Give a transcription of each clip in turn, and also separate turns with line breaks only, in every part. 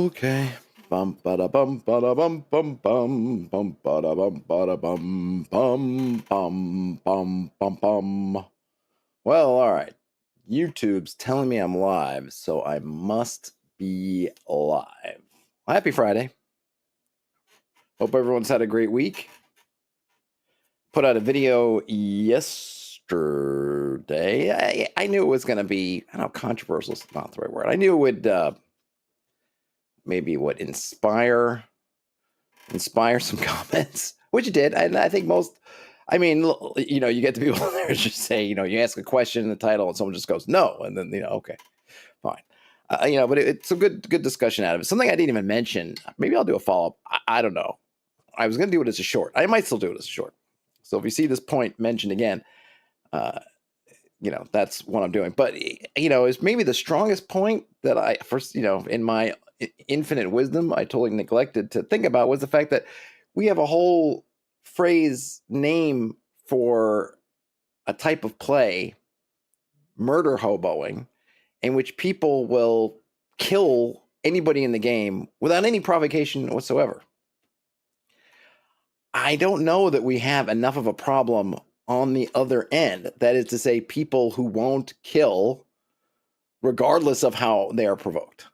Okay. Bum bada bum bada bum bum bum bum bada bum bada bum bum bum bum bum bum. Well, all right. YouTube's telling me I'm live, so I must be live. Happy Friday. Hope everyone's had a great week. Put out a video yesterday. I knew it was going to be, I don't know, controversial is not the right word. I knew it would maybe inspire some comments, which it did. And I think most, I mean, you get the people there just say, you ask a question in the title and someone just goes, no. And then, okay, fine. But it's a good discussion out of it. Something I didn't even mention. Maybe I'll do a follow-up. I don't know. I was going to do it as a short. I might still do it as a short. So if you see this point mentioned again, that's what I'm doing. But, is maybe the strongest point that I first, in my infinite wisdom, I totally neglected to think about was the fact that we have a whole phrase name for a type of play, murder hoboing, in which people will kill anybody in the game without any provocation whatsoever. I don't know that we have enough of a problem on the other end. That is to say, people who won't kill regardless of how they are provoked.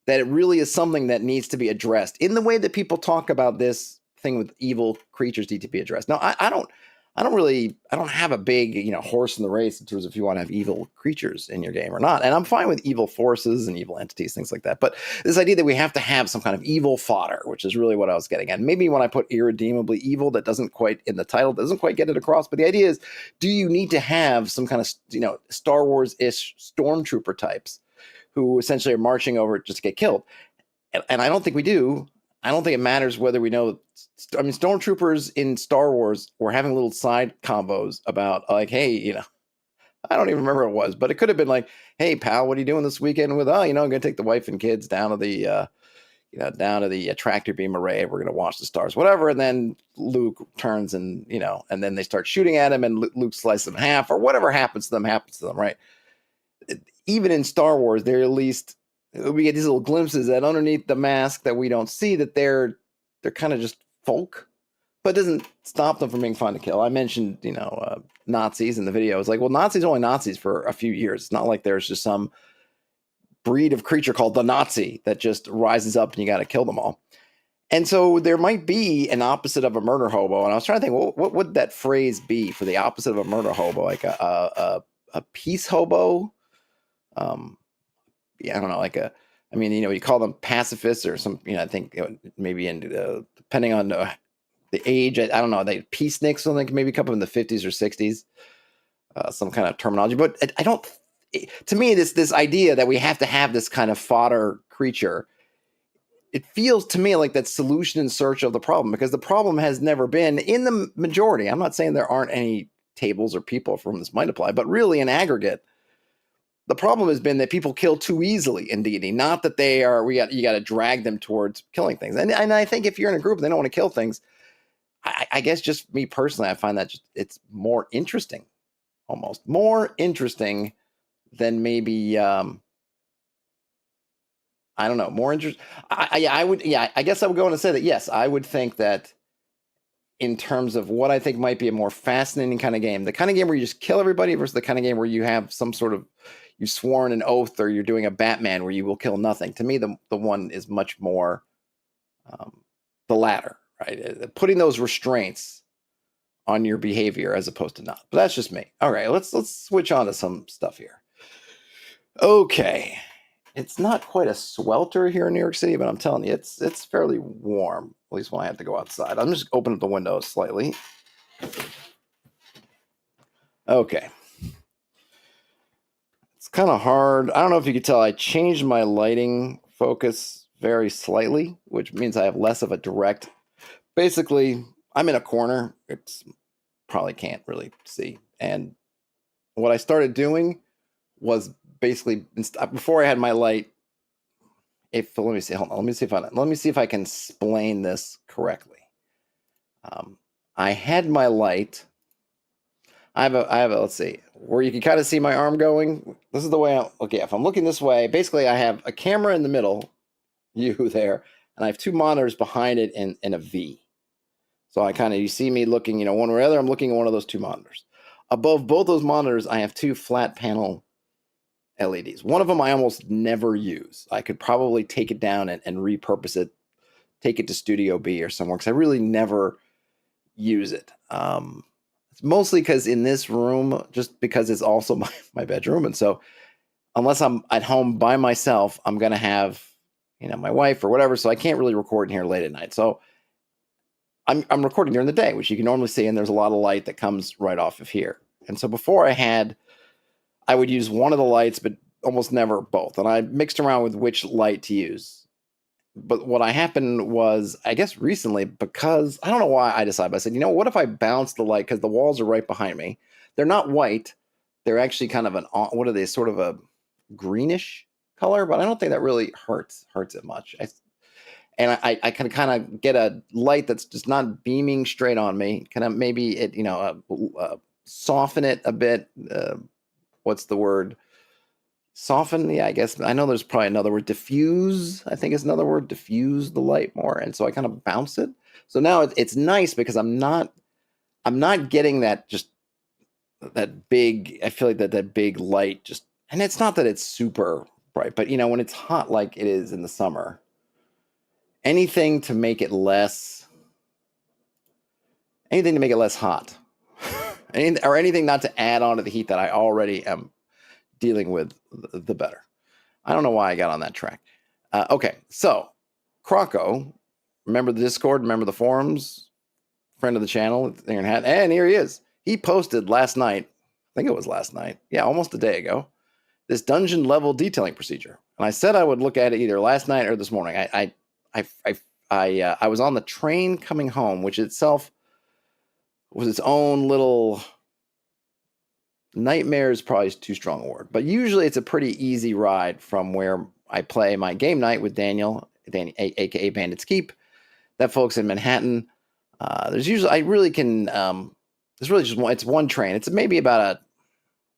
That it really is something that needs to be addressed in the way that people talk about this thing with evil creatures need to be addressed. Now, I don't have a big, horse in the race in terms of if you want to have evil creatures in your game or not. And I'm fine with evil forces and evil entities, things like that. But this idea that we have to have some kind of evil fodder, which is really what I was getting at. Maybe when I put irredeemably evil, that doesn't quite in the title, doesn't quite get it across. But the idea is, do you need to have some kind of, Star Wars-ish stormtrooper types who essentially are marching over just to get killed? And I don't think we do. I don't think it matters whether we know. I mean, stormtroopers in Star Wars were having little side combos about like, hey, I don't even remember what it was, but it could have been like, hey, pal, what are you doing this weekend with? Oh, I'm going to take the wife and kids down to the tractor beam array. We're going to watch the stars, whatever. And then Luke turns and, and then they start shooting at him and Luke slices them in half or whatever happens to them, right? Even in Star Wars, they're at least, we get these little glimpses that underneath the mask that we don't see that they're kind of just folk, but it doesn't stop them from being fun to kill. I mentioned, Nazis in the video. It's like, well, Nazis are only Nazis for a few years. It's not like there's just some breed of creature called the Nazi that just rises up and you got to kill them all. And so there might be an opposite of a murder hobo. And I was trying to think, well, what would that phrase be for the opposite of a murder hobo? Like a peace hobo? I don't know, you call them pacifists or some, I think maybe depending on the age, I don't know, they peaceniks, something maybe come up in the 50s or 60s, some kind of terminology. But I don't, to me, this idea that we have to have this kind of fodder creature, it feels to me like that solution in search of the problem, because the problem has never been in the majority. I'm not saying there aren't any tables or people for whom this might apply, but really in aggregate, the problem has been that people kill too easily in D&D, not that you got to drag them towards killing things. And I think if you're in a group and they don't want to kill things, I guess just me personally, I find that it's more interesting, almost more interesting than maybe, I don't know, more interesting. I guess I would go on and say that, yes, I would think that in terms of what I think might be a more fascinating kind of game, the kind of game where you just kill everybody versus the kind of game where you have some sort of, you've sworn an oath or you're doing a Batman where you will kill nothing. To me, the one is much more the latter, right? Putting those restraints on your behavior as opposed to not. But that's just me. All right, let's switch on to some stuff here. Okay. It's not quite a swelter here in New York City, but I'm telling you, it's fairly warm, at least when I have to go outside. I'm just opening up the windows slightly. Okay. It's kind of hard. I don't know if you could tell, I changed my lighting focus very slightly, which means I have less of a direct. Basically, I'm in a corner. It's probably can't really see. And what I started doing was basically, before I had my light, let me see. Hold on. Let me see if I can explain this correctly. I had my light. I have a. Let's see, where you can kind of see my arm going. This is the way. Okay, if I'm looking this way, basically I have a camera in the middle, U there, and I have two monitors behind it in a V. So I kind of, you see me looking, one or the other, I'm looking at one of those two monitors. Above both those monitors, I have two flat panel LEDs. One of them I almost never use. I could probably take it down and repurpose it, take it to Studio B or somewhere, because I really never use it. It's mostly because in this room, just because it's also my bedroom. And so unless I'm at home by myself, I'm going to have, my wife or whatever. So I can't really record in here late at night. So I'm recording during the day, which you can normally see. And there's a lot of light that comes right off of here. And so before I would use one of the lights, but almost never both. And I mixed around with which light to use. But what happened was, I guess recently, because I don't know why I decided, but I said, what if I bounce the light? Because the walls are right behind me. They're not white. They're actually kind of what are they? Sort of a greenish color, but I don't think that really hurts it much. I can kind of get a light that's just not beaming straight on me. Kind of maybe it, soften it a bit. What's the word? Soften, yeah, I guess. I know there's probably another word. Diffuse, I think is another word. Diffuse the light more, and so I kind of bounce it. So now it's nice because I'm not getting that big. I feel like that big light just, and it's not that it's super bright, but when it's hot like it is in the summer, anything to make it less hot, or anything not to add on to the heat that I already am dealing with, the better. I don't know why I got on that track. Okay, so Croco, remember the Discord, remember the forums, friend of the channel, and here he is. He posted last night, I think it was last night, yeah, almost a day ago, this dungeon level detailing procedure. And I said I would look at it either last night or this morning. I was on the train coming home, which itself was its own little nightmare, is probably too strong a word, but usually it's a pretty easy ride from where I play my game night with Danny, aka Bandits Keep. That folks in Manhattan. There's usually, I really can. There's really just one. It's one train. It's maybe about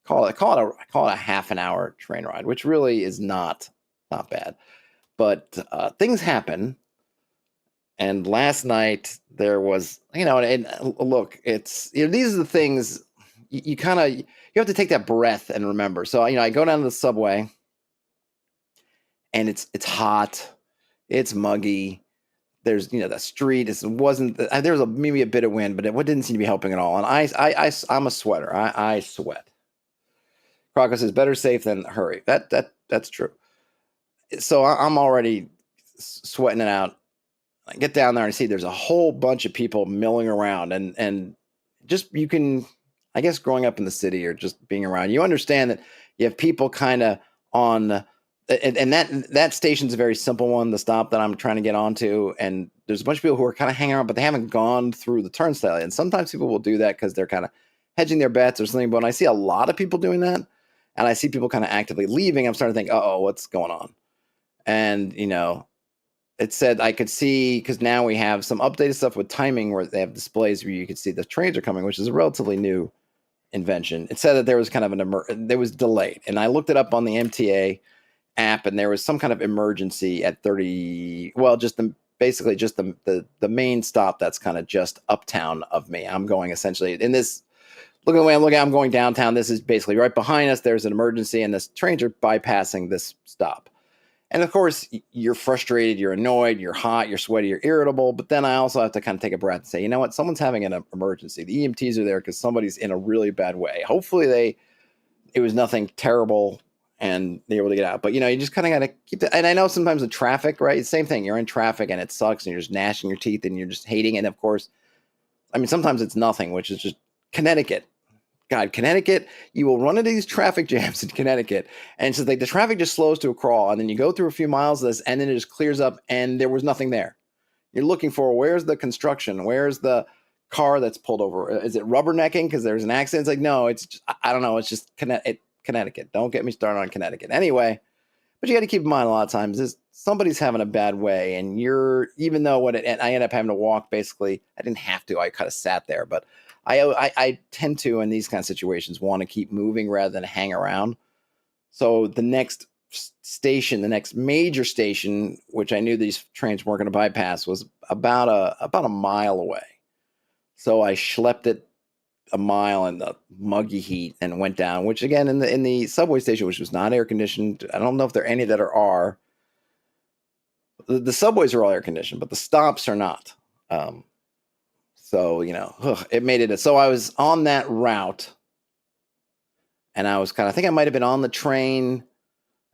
call it a half an hour train ride, which really is not bad. But things happen. And last night there was, and look, it's these are the things you kind of, you have to take that breath and remember. So I go down to the subway, and it's hot, it's muggy. There's the street wasn't there was maybe a bit of wind, but it didn't seem to be helping at all. And I'm a sweater. I sweat. Croco says better safe than hurry. That's true. So I'm already sweating it out. I get down there and see there's a whole bunch of people milling around, and just, you can, I guess, growing up in the city or just being around, you understand that you have people kind of on, and that station's a very simple one, the stop that I'm trying to get onto, and there's a bunch of people who are kind of hanging around, but they haven't gone through the turnstile. And sometimes people will do that because they're kind of hedging their bets or something. But when I see a lot of people doing that, and I see people kind of actively leaving, I'm starting to think, oh, what's going on? And it said I could see, because now we have some updated stuff with timing where they have displays where you could see the trains are coming, which is a relatively new invention. It said that there was kind of there was delayed, and I looked it up on the MTA app, and there was some kind of emergency at 30. Well, basically just the main stop that's kind of just uptown of me. I'm going essentially in this. Look at the way I'm looking. I'm going downtown. This is basically right behind us. There's an emergency, and this trains are bypassing this stop. And of course, you're frustrated, you're annoyed, you're hot, you're sweaty, you're irritable. But then I also have to kind of take a breath and say, you know what? Someone's having an emergency. The EMTs are there because somebody's in a really bad way. Hopefully it was nothing terrible and they're able to get out. But, you just kind of got to keep that. And I know sometimes the traffic, right? It's the same thing. You're in traffic and it sucks and you're just gnashing your teeth and you're just hating it. And of course, sometimes it's nothing, which is just Connecticut. God, Connecticut, you will run into these traffic jams in Connecticut. And so the traffic just slows to a crawl. And then you go through a few miles of this, and then it just clears up, and there was nothing there. You're looking for, where's the construction? Where's the car that's pulled over? Is it rubbernecking because there's an accident? It's like, no, it's just, I don't know. It's just Connecticut. Don't get me started on Connecticut. Anyway, but you got to keep in mind a lot of times is somebody's having a bad way, and even though I ended up having to walk, basically, I didn't have to. I kind of sat there, but I tend to, in these kind of situations, want to keep moving rather than hang around. So the next station, the next major station, which I knew these trains weren't going to bypass, was about a mile away. So I schlepped it a mile in the muggy heat and went down. Which again, in the subway station, which was not air conditioned, I don't know if there are any that are. The subways are all air conditioned, but the stops are not. So it made it. So I was on that route, and I think I might have been on the train.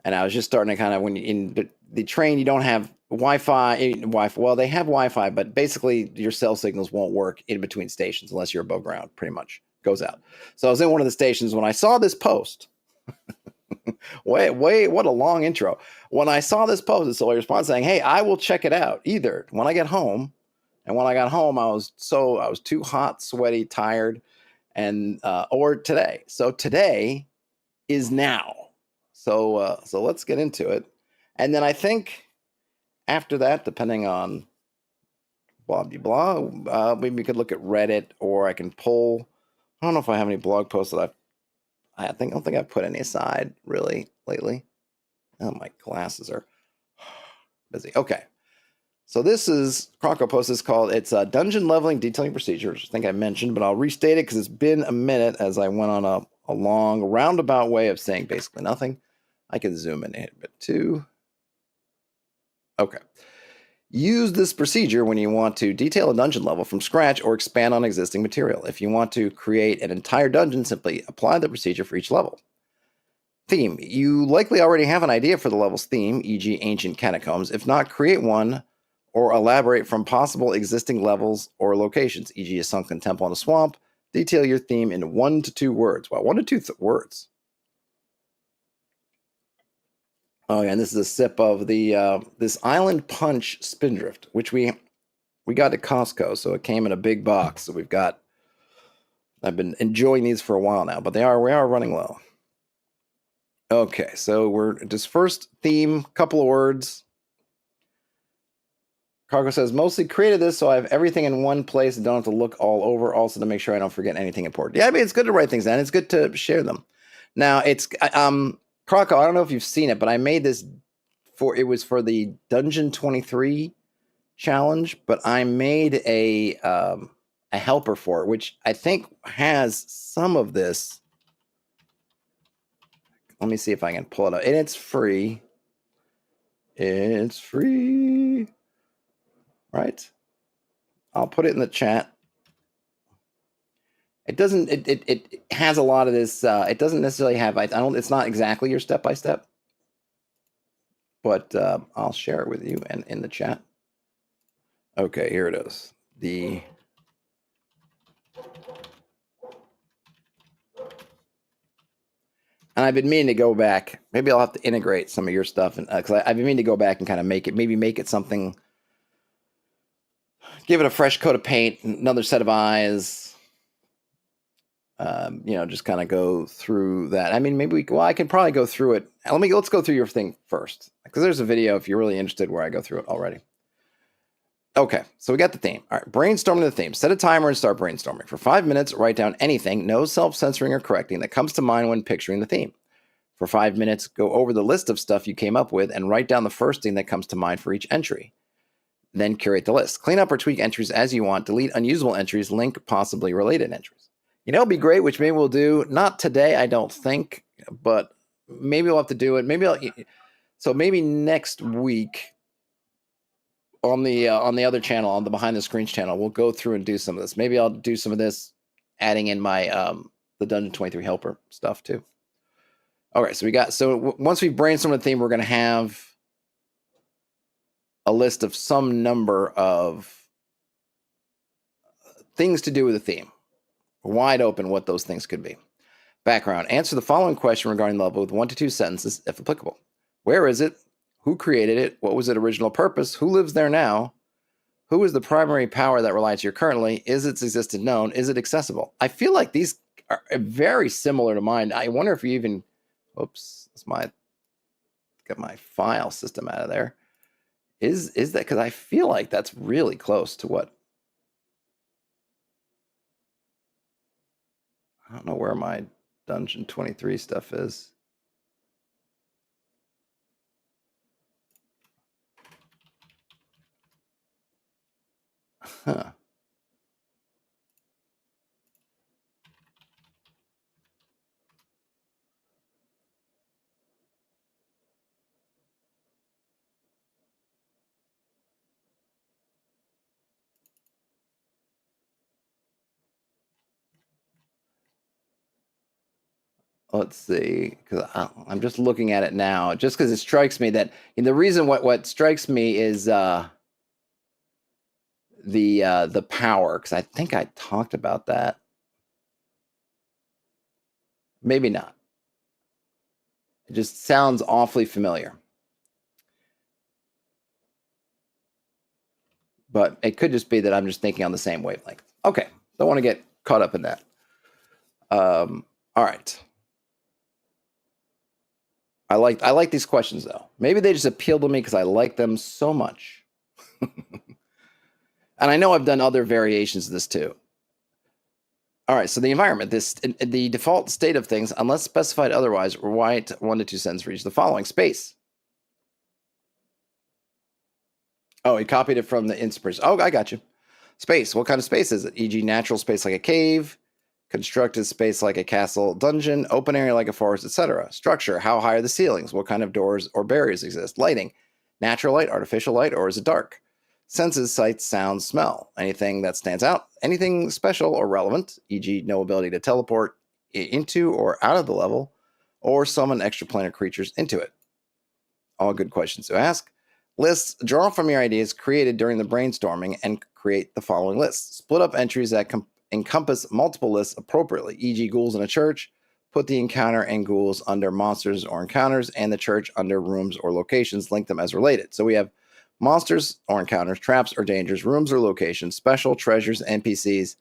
And I was just starting to kind of, when in the train, you don't have Wi-Fi. Well, they have Wi-Fi, but basically your cell signals won't work in between stations unless you're above ground, pretty much goes out. So I was in one of the stations when I saw this post. Wait, what a long intro. When I saw this post, it's a response saying, hey, I will check it out either when I get home. And when I got home, I was too hot, sweaty, tired, and or today. So today is now. So let's get into it. And then I think after that, depending on blah, blah, blah, maybe we could look at Reddit, or I can pull. I don't know if I have any blog posts that I don't think I've put any aside really lately. Oh, my glasses are busy. Okay. So this is Croco post is called, it's a dungeon leveling detailing procedure, which I think I mentioned, but I'll restate it because it's been a minute as I went on a long roundabout way of saying basically nothing. I can zoom in a bit too. Okay. Use this procedure when you want to detail a dungeon level from scratch or expand on existing material. If you want to create an entire dungeon, simply apply the procedure for each level. Theme. You likely already have an idea for the level's theme, e.g. ancient catacombs. If not, create one or elaborate from possible existing levels or locations, e.g. a sunken temple in a swamp. Detail your theme in 1 to 2 words. Wow, 1 to 2 words. Oh, yeah, and this is a sip of the this Island Punch Spindrift, which we got at Costco, so it came in a big box. So I've been enjoying these for a while now, but we are running low. Okay, so we're just first theme, couple of words. Cargo says, mostly created this so I have everything in one place and don't have to look all over, also to make sure I don't forget anything important. Yeah, I mean, it's good to write things down. It's good to share them. Now, it's Croco, I don't know if you've seen it, but I made this it was for the Dungeon 23 challenge, but I made a helper for it, which I think has some of this. Let me see if I can pull it up. And it's free. It's free. Right? I'll put it in the chat. It doesn't. It has a lot of this. It doesn't necessarily have. I don't. It's not exactly your step by step, but I'll share it with you and in the chat. Okay, here it is. And I've been meaning to go back. Maybe I'll have to integrate some of your stuff, and because I've been meaning to go back and kind of make it something. Give it a fresh coat of paint, another set of eyes. Just kind of go through that. I mean, I can probably go through it. Let's go through your thing first, because there's a video if you're really interested where I go through it already. Okay, so we got the theme. All right, brainstorming the theme. Set a timer and start brainstorming. For 5 minutes, write down anything, no self-censoring or correcting, that comes to mind when picturing the theme. For 5 minutes, go over the list of stuff you came up with and write down the first thing that comes to mind for each entry. Then curate the list. Clean up or tweak entries as you want. Delete unusable entries. Link possibly related entries. It'd be great, which maybe we'll do. Not today, I don't think, but maybe we'll have to do it. Maybe next week on the other channel, on the Behind the Screens channel, we'll go through and do some of this. Maybe I'll do some of this, adding in my the Dungeon 23 helper stuff too. All right, so once we brainstorm the theme, we're going to have a list of some number of things to do with the theme. Wide open what those things could be. Background. Answer the following question regarding the level with 1 to 2 sentences, if applicable. Where is it? Who created it? What was its original purpose? Who lives there now? Who is the primary power that relies here currently? Is its existence known? Is it accessible? I feel like these are very similar to mine. I wonder if you even... Oops. Get my file system out of there. Is that... Because I feel like that's really close to what... I don't know where my Dungeon 23 stuff is. Huh. Let's see, because I'm just looking at it now, just because it strikes me that the reason what strikes me is the power, because I think I talked about that. Maybe not. It just sounds awfully familiar. But it could just be that I'm just thinking on the same wavelength. Okay, don't want to get caught up in that. All right. I like these questions though. Maybe they just appeal to me because I like them so much. And I know I've done other variations of this too. All right, so the environment, the default state of things, unless specified otherwise, write 1 to 2 sentences for each of the following. Space. Oh, he copied it from the inspiration. Oh, I got you. Space. What kind of space is it? E.g., natural space like a cave, constructed space like a castle, dungeon, open area like a forest, etc. Structure. How high are the ceilings? What kind of doors or barriers exist? Lighting. Natural light, artificial light, or is it dark? Senses, sight, sound, smell. Anything that stands out? Anything special or relevant, e.g., no ability to teleport into or out of the level, or summon extraplanar creatures into it? All good questions to ask. Lists. Draw from your ideas created during the brainstorming and create the following lists. Split up entries that encompass multiple lists appropriately, e.g., ghouls in a church. Put the encounter and ghouls under monsters or encounters, and the church under rooms or locations. Link them as related. So we have monsters or encounters, traps or dangers, rooms or locations, special, treasures, NPCs,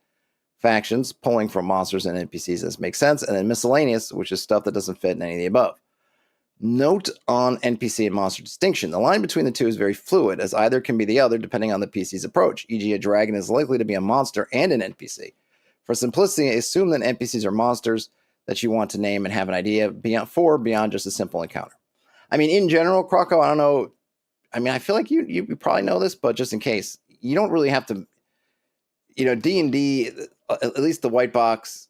factions, pulling from monsters and NPCs as makes sense, and then miscellaneous, which is stuff that doesn't fit in any of the above. Note on NPC and monster distinction. The line between the two is very fluid, as either can be the other depending on the PC's approach, e.g., a dragon is likely to be a monster and an NPC. For simplicity, assume that NPCs are monsters that you want to name and have an idea beyond just a simple encounter. I mean, in general, Croco, I don't know. I mean, I feel like you probably know this, but just in case, you don't really have to, D&D, at least the white box,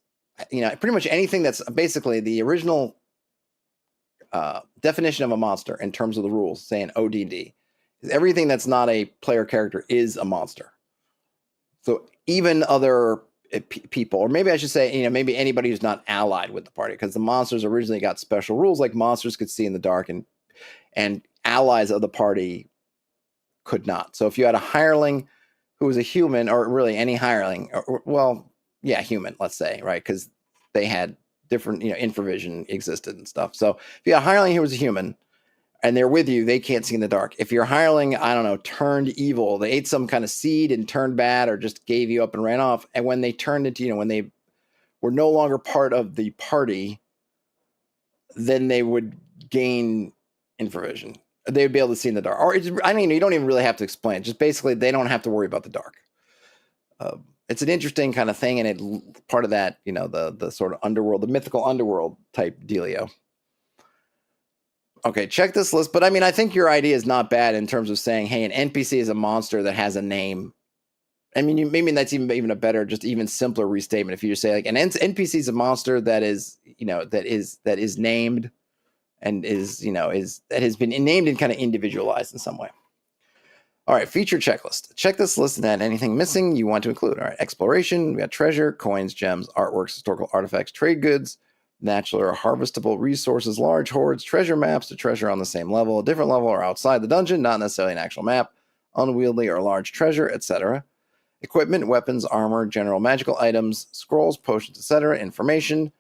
pretty much anything that's basically the original definition of a monster in terms of the rules, saying ODD, is everything that's not a player character is a monster. So even other people, or maybe I should say, maybe anybody who's not allied with the party, because the monsters originally got special rules, like monsters could see in the dark, and allies of the party could not. So if you had a hireling who was a human, or really any hireling, human, let's say, right? Because they had different, infravision existed and stuff. So if you had a hireling who was a human and they're with you, they can't see in the dark. If your hireling, I don't know, turned evil, they ate some kind of seed and turned bad, or just gave you up and ran off. And when they turned into, when they were no longer part of the party, then they would gain infravision. They'd be able to see in the dark. Or you don't even really have to explain. Just basically, they don't have to worry about the dark. It's an interesting kind of thing, and it part of that, the sort of underworld, the mythical underworld type dealio. Okay, check this list. But I think your idea is not bad in terms of saying, hey, an NPC is a monster that has a name. Maybe that's even a better, just even simpler restatement. If you just say like an NPC is a monster that is, that is named and is that has been named and kind of individualized in some way. All right, feature checklist. Check this list and add anything missing you want to include. All right, exploration. We got treasure, coins, gems, artworks, historical artifacts, trade goods, natural or harvestable resources, large hoards, treasure maps to treasure on the same level, a different level, or outside the dungeon, not necessarily an actual map, unwieldy or large treasure, etc. Equipment, weapons, armor, general magical items, scrolls, potions, etc. Information,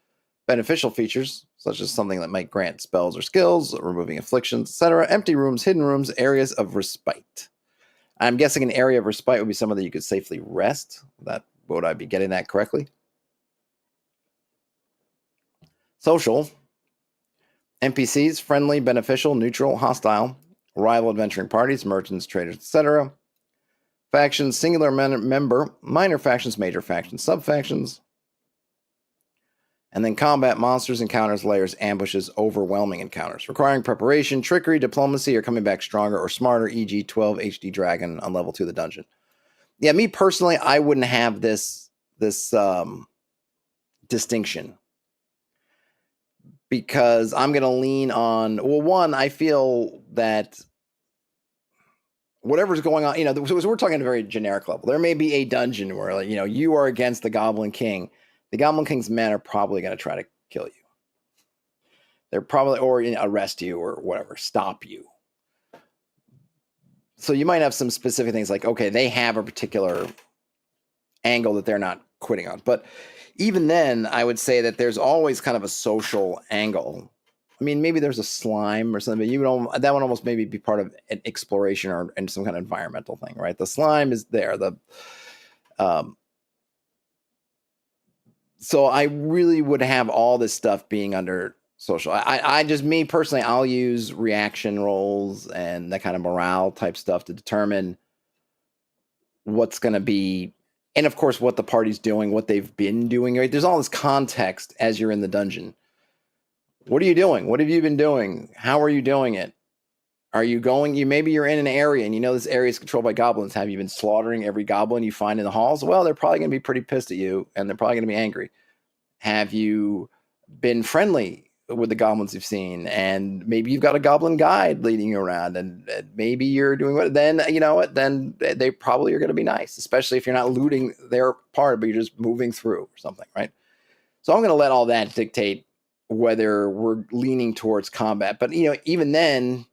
beneficial features, such as something that might grant spells or skills, removing afflictions, etc. Empty rooms, hidden rooms, areas of respite. I'm guessing an area of respite would be somewhere that you could safely rest. Would I be getting that correctly? Social. NPCs, friendly, beneficial, neutral, hostile, rival adventuring parties, merchants, traders, etc. Factions, singular member, minor factions, major factions, sub-factions. And then combat, monsters, encounters, layers, ambushes, overwhelming encounters, requiring preparation, trickery, diplomacy, or coming back stronger or smarter, e.g. 12 HD dragon on level 2 of the dungeon. Yeah, me personally, I wouldn't have this distinction, because I'm going to lean on, well, one, I feel that whatever's going on, so we're talking at a very generic level. There may be a dungeon where, like, you are against the Goblin King. The Goblin King's men are probably going to try to kill you. They're probably, or arrest you or whatever, stop you. So you might have some specific things like, okay, they have a particular angle that they're not quitting on. But even then, I would say that there's always kind of a social angle. I mean, maybe there's a slime or something, but that would almost maybe be part of an exploration or and some kind of environmental thing, right? The slime is there. So I really would have all this stuff being under social. I just, me personally, I'll use reaction rolls and that kind of morale type stuff to determine what's going to be, and of course what the party's doing, what they've been doing, right? There's all this context as you're in the dungeon. What are you doing? What have you been doing? How are you doing it? Are you going, maybe you're in an area and this area is controlled by goblins. Have you been slaughtering every goblin you find in the halls? Well, they're probably going to be pretty pissed at you and they're probably going to be angry. Have you been friendly with the goblins you've seen? And maybe you've got a goblin guide leading you around, and maybe you're doing what, then, then they probably are going to be nice, especially if you're not looting their part, but you're just moving through or something, right? So I'm going to let all that dictate whether we're leaning towards combat. But, even then,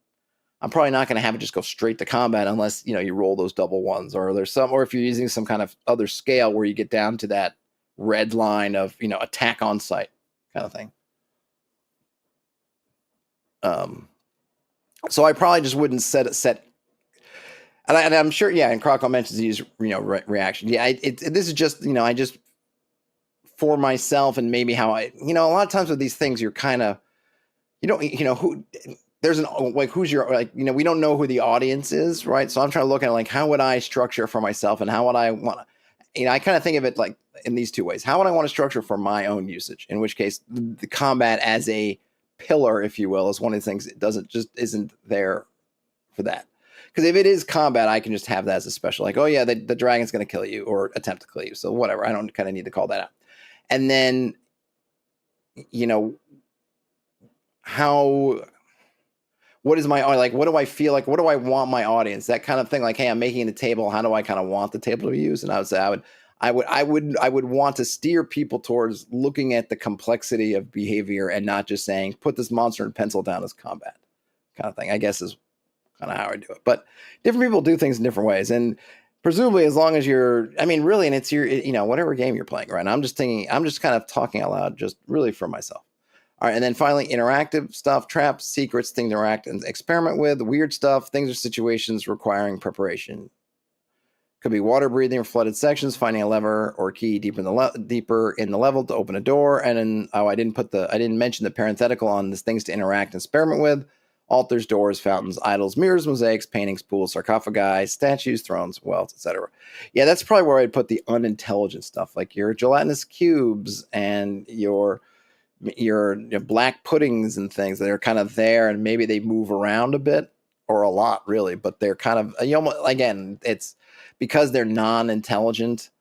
I'm probably not going to have it just go straight to combat unless, you roll those double ones, or if you're using some kind of other scale where you get down to that red line of, attack on sight kind of thing. So I probably just wouldn't set, and I'm sure, and Crockwell mentions use, reaction. Yeah, this is just, I just, for myself, and maybe how I, a lot of times with these things, you're kind of, who, there's who's your, we don't know who the audience is, right? So I'm trying to look at how would I structure for myself, and how would I want to, I kind of think of it like in these two ways. How would I want to structure for my own usage? In which case, the combat as a pillar, if you will, is one of the things that isn't there for that. Because if it is combat, I can just have that as a special, oh yeah, the dragon's going to kill you or attempt to kill you. So whatever, I don't kind of need to call that out. And then, what is my, what do I feel like? What do I want my audience? That kind of thing. Hey, I'm making the table. How do I kind of want the table to be used? And I would say I would want to steer people towards looking at the complexity of behavior and not just saying, put this monster and pencil down as combat kind of thing, I guess is kind of how I do it. But different people do things in different ways. And presumably as long as you're, really, and it's your, whatever game you're playing, right? I'm just kind of talking out loud, just really for myself. All right, and then finally, interactive stuff, traps, secrets, things to interact and experiment with, weird stuff, things or situations requiring preparation. Could be water breathing or flooded sections, finding a lever or key deeper in the level to open a door. And then, I didn't mention the parenthetical on this, things to interact and experiment with. Altars, doors, fountains, idols, mirrors, mosaics, paintings, pools, sarcophagi, statues, thrones, wells, etc. Yeah, that's probably where I'd put the unintelligent stuff, like your gelatinous cubes and your black puddings and things that are kind of there, and maybe they move around a bit or a lot, really, but they're kind of, again, it's because they're non-intelligent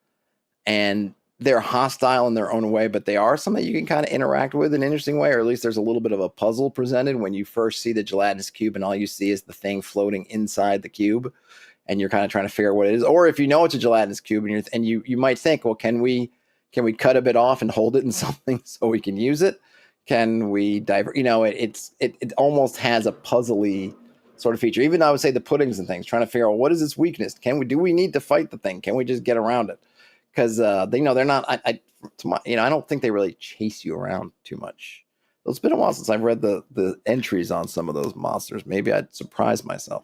and they're hostile in their own way, but they are something you can kind of interact with in an interesting way, or at least there's a little bit of a puzzle presented when you first see the gelatinous cube and all you see is the thing floating inside the cube, and you're kind of trying to figure out what it is. Or if you know it's a gelatinous cube and you might think, well, can we cut a bit off and hold it in something so we can use it? Can we divert? It almost has a puzzly sort of feature. Even I would say the puddings and things, trying to figure out what is its weakness. Do we need to fight the thing? Can we just get around it? Because they're not. I don't think they really chase you around too much. It's been a while since I've read the entries on some of those monsters. Maybe I'd surprise myself.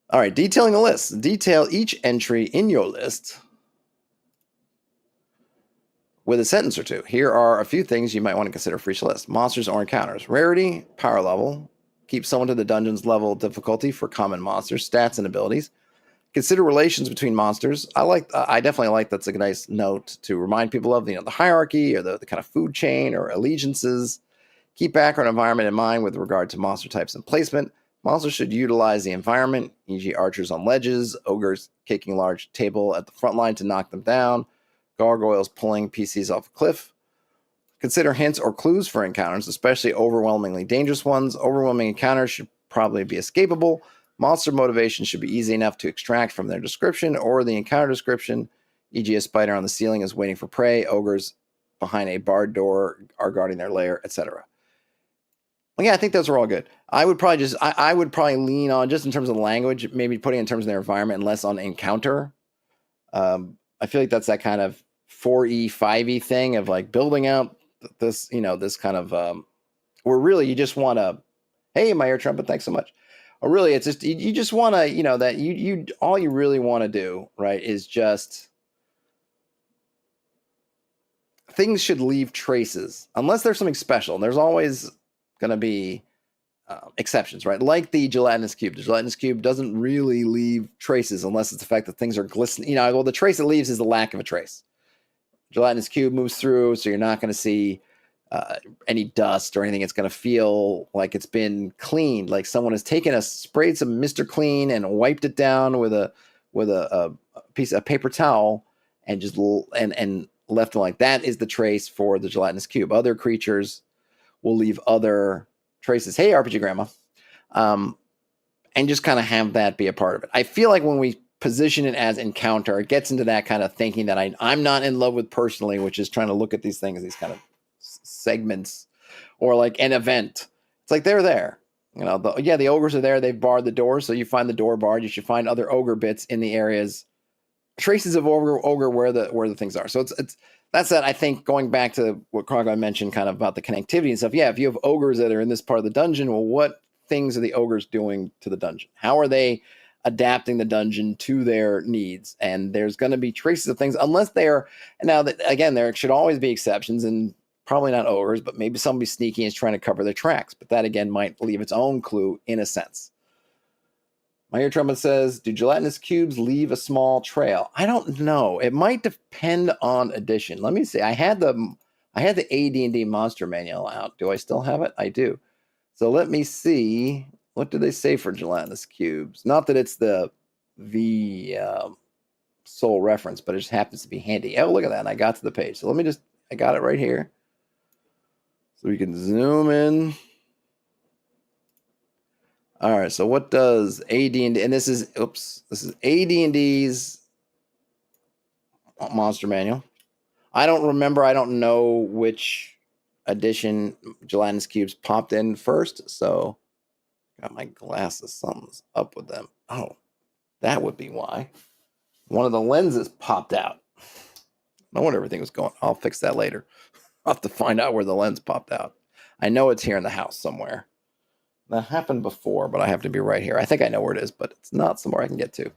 All right, detailing the list. Detail each entry in your list with a sentence or two. Here are a few things you might want to consider for each list. Monsters or encounters. Rarity, power level. Keep someone to the dungeon's level difficulty for common monsters, stats, and abilities. Consider relations between monsters. I definitely like that's a nice note to remind people of, the hierarchy or the kind of food chain or allegiances. Keep background environment in mind with regard to monster types and placement. Monsters should utilize the environment, e.g. archers on ledges, ogres kicking large table at the front line to knock them down, gargoyles pulling PCs off a cliff. Consider hints or clues for encounters, especially overwhelmingly dangerous ones. Overwhelming encounters should probably be escapable. Monster motivation should be easy enough to extract from their description or the encounter description, e.g. a spider on the ceiling is waiting for prey, ogres behind a barred door are guarding their lair, etc. Well, yeah, I think those are all good. I would probably lean on, just in terms of language, maybe putting in terms of their environment and less on encounter. I feel like that's that kind of 4E, 5E thing of like building out this, this kind of, where really you just want to, hey, my ear trumpet, thanks so much. Or really, it's just, you just want to, that you all you really want to do, right, is just, things should leave traces, unless there's something special. And there's always going to be exceptions, right? Like the gelatinous cube. The gelatinous cube doesn't really leave traces unless it's the fact that things are glistening. Well, the trace it leaves is the lack of a trace. Gelatinous cube moves through, so you're not going to see any dust or anything. It's going to feel like it's been cleaned, like someone has sprayed some Mr. Clean and wiped it down with a piece of paper towel and just and left it like that. Is the trace for the gelatinous cube. Other creatures will leave other traces. Hey, RPG Grandma. And just kind of have that be a part of it. I feel like when we position it as encounter, it gets into that kind of thinking that I'm not in love with personally, which is trying to look at these things, these kind of segments, or like an event. It's like they're there. The ogres are there. They've barred the door, so you find the door barred. You should find other ogre bits in the areas, traces of ogre where the things are. So it's that's that. I think going back to what Crocodile mentioned, kind of about the connectivity and stuff. Yeah, if you have ogres that are in this part of the dungeon, well, what things are the ogres doing to the dungeon? How are they adapting the dungeon to their needs? And there's going to be traces of things, unless they're, now that again, there should always be exceptions, and probably not ogres, but maybe somebody sneaky is trying to cover their tracks. But that again might leave its own clue in a sense. My ear trumpet says, do gelatinous cubes leave a small trail? I don't know. It might depend on edition. Let me see. I had the AD&D monster manual out. Do I still have it? I do. So let me see. What do they say for gelatinous cubes? Not that it's the sole reference, but it just happens to be handy. Oh, look at that. And I got to the page. So I got it right here. So we can zoom in. All right, so what does AD&D, and this is AD&D's monster manual. I don't know which edition gelatinous cubes popped in first, so got my glasses, something's up with them. Oh, that would be why. One of the lenses popped out. No wonder everything was going. I'll fix that later. I'll have to find out where the lens popped out. I know it's here in the house somewhere. That happened before, but I have to be right here. I think I know where it is, but it's not somewhere I can get to.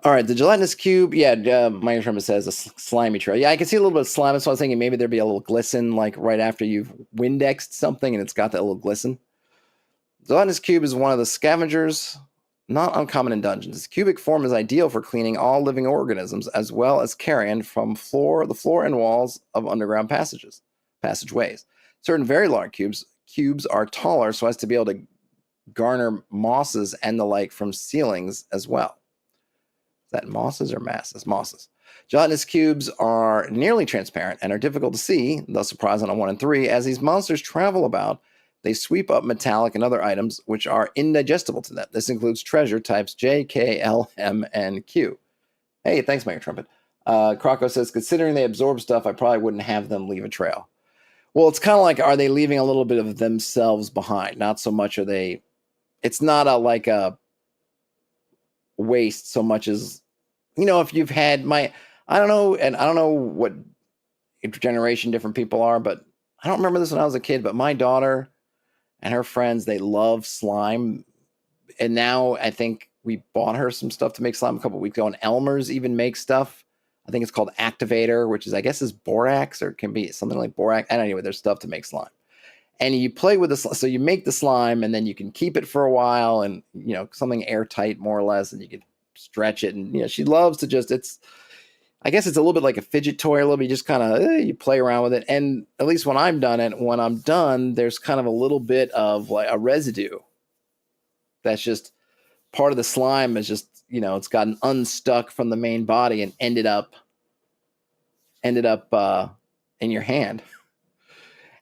All right, the gelatinous cube. Yeah, my instrument says a slimy trail. Yeah, I can see a little bit of slime. So I was thinking maybe there'd be a little glisten, like right after you've Windexed something and it's got that little glisten. Gelatinous cube is one of the scavengers, not uncommon in dungeons. Its cubic form is ideal for cleaning all living organisms, as well as carrion from the floor and walls of underground passageways. Certain very large cubes are taller, so as to be able to garner mosses and the like from ceilings as well. Is that mosses or masses? Mosses. Gelatinous cubes are nearly transparent and are difficult to see, thus surprising on 1 and 3. As these monsters travel about, they sweep up metallic and other items which are indigestible to them. This includes treasure types J, K, L, M, and Q. Hey, thanks, Mayor Trumpet. Croco says, considering they absorb stuff, I probably wouldn't have them leave a trail. Well, it's kind of like, are they leaving a little bit of themselves behind? Not so much are they. It's not like a waste so much as, if you've had I don't know what generation different people are, but I don't remember this when I was a kid, but my daughter and her friends, they love slime. And now I think we bought her some stuff to make slime a couple weeks ago, and Elmer's even makes stuff. I think it's called Activator, which is, I guess, is borax, or it can be something like borax. And anyway, there's stuff to make slime. And you play with the slime. So you make the slime, and then you can keep it for a while, and, something airtight, more or less, and you can stretch it. And, she loves to I guess it's a little bit like a fidget toy, a little bit. You just kind of, you play around with it. And at least when I'm done, there's kind of a little bit of like a residue that's just part of the slime is just, it's gotten unstuck from the main body and ended up in your hand.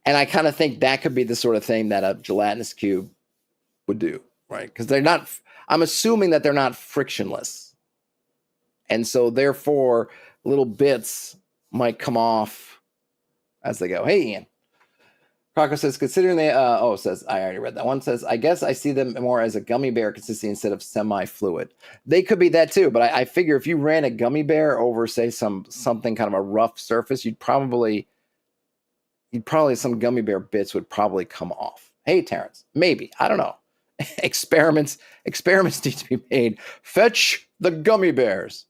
And I kind of think that could be the sort of thing that a gelatinous cube would do, right? Because I'm assuming that they're not frictionless. And so therefore, little bits might come off as they go. Hey, Ian. Croco says, considering I already read that one. Says, I guess I see them more as a gummy bear consistency instead of semi-fluid. They could be that too, but I figure if you ran a gummy bear over, say, something kind of a rough surface, you'd probably some gummy bear bits would probably come off. Hey, Terrence, maybe. I don't know. Experiments need to be made. Fetch the gummy bears.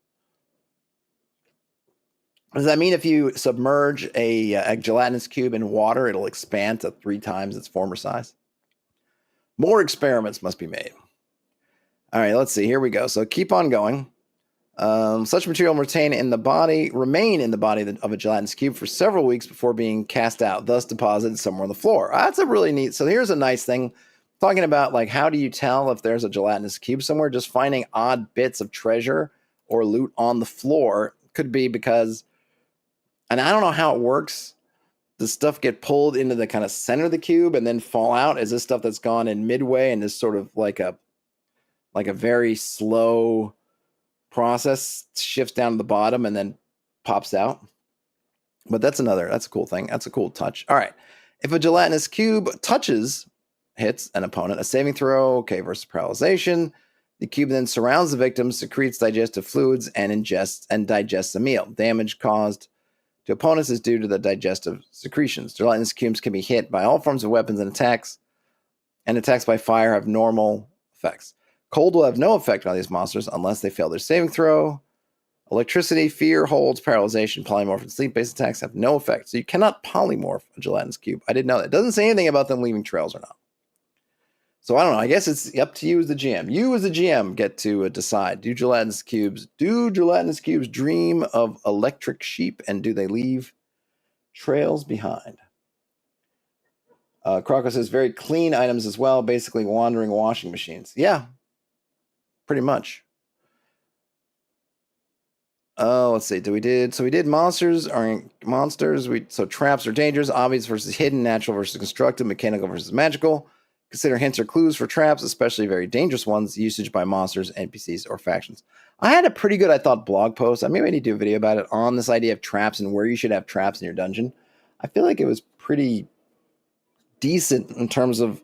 Does that mean if you submerge a gelatinous cube in water, it'll expand to 3 times its former size? More experiments must be made. All right, let's see. Here we go. So keep on going. Such material remain in the body of a gelatinous cube for several weeks before being cast out, thus deposited somewhere on the floor. That's a really neat. So here's a nice thing. Talking about like how do you tell if there's a gelatinous cube somewhere? Just finding odd bits of treasure or loot on the floor could be because. And I don't know how it works. Does stuff get pulled into the kind of center of the cube and then fall out? Is this stuff that's gone in midway and is sort of like a very slow process, shifts down to the bottom and then pops out? But that's a cool thing. That's a cool touch. All right. If a gelatinous cube hits an opponent, a saving throw, versus paralyzation. The cube then surrounds the victim, secretes digestive fluids, and digests a meal. Damage caused to opponents is due to the digestive secretions. Gelatinous cubes can be hit by all forms of weapons and attacks by fire have normal effects. Cold will have no effect on these monsters unless they fail their saving throw. Electricity, fear, holds, paralyzation, polymorph, and sleep-based attacks have no effect. So you cannot polymorph a gelatinous cube. I didn't know that. It doesn't say anything about them leaving trails or not. So I don't know. I guess it's up to you as the GM. You as the GM get to decide. Do gelatinous cubes dream of electric sheep, and do they leave trails behind? Croco says very clean items as well, basically wandering washing machines. Yeah, pretty much. Let's see. We did monsters. So traps are dangerous, obvious versus hidden, natural versus constructed, mechanical versus magical. Consider hints or clues for traps, especially very dangerous ones, usage by monsters, NPCs, or factions. I had a pretty good, blog post. Maybe I need to do a video about it on this idea of traps and where you should have traps in your dungeon. I feel like it was pretty decent in terms of,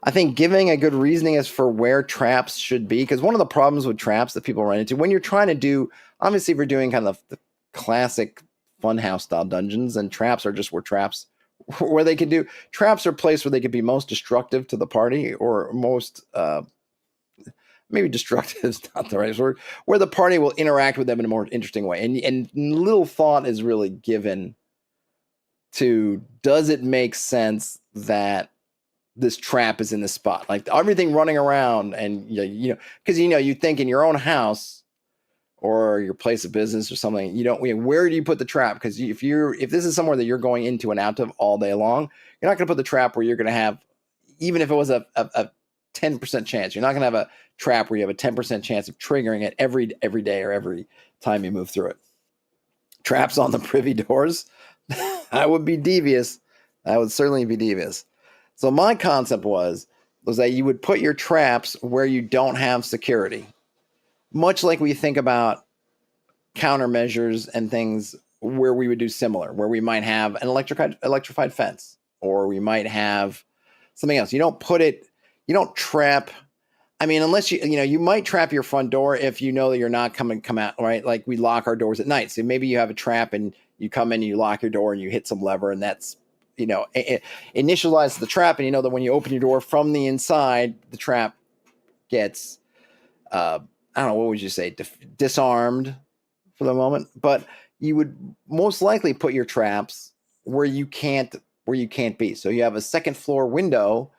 I think, giving a good reasoning as for where traps should be. Because one of the problems with traps that people run into, when you're trying to do, obviously if you're doing kind of the classic funhouse style dungeons, and traps are just where they can do traps are a place where they could be most destructive to the party, or most maybe destructive is not the right word, where the party will interact with them in a more interesting way, and little thought is really given to, does it make sense that this trap is in this spot, like everything running around, and because you think in your own house or your place of business or something, where do you put the trap? Because if this is somewhere that you're going into and out of all day long, you're not going to put the trap where you're going to have, even if it was a 10% chance, you're not going to have a trap where you have a 10% chance of triggering it every day or every time you move through it. Traps on the privy doors, that would be devious. That would certainly be devious. So my concept was that you would put your traps where you don't have security. Much like we think about countermeasures and things where we would do similar, where we might have an electrified fence, or we might have something else. You don't trap. Unless you might trap your front door if you know that you're not come out, right? Like we lock our doors at night. So maybe you have a trap and you come in and you lock your door and you hit some lever, and that's, it initializes the trap. And you know that when you open your door from the inside, the trap gets, I don't know, what would you say, disarmed for the moment. But you would most likely put your traps where you can't be. So you have a second floor window,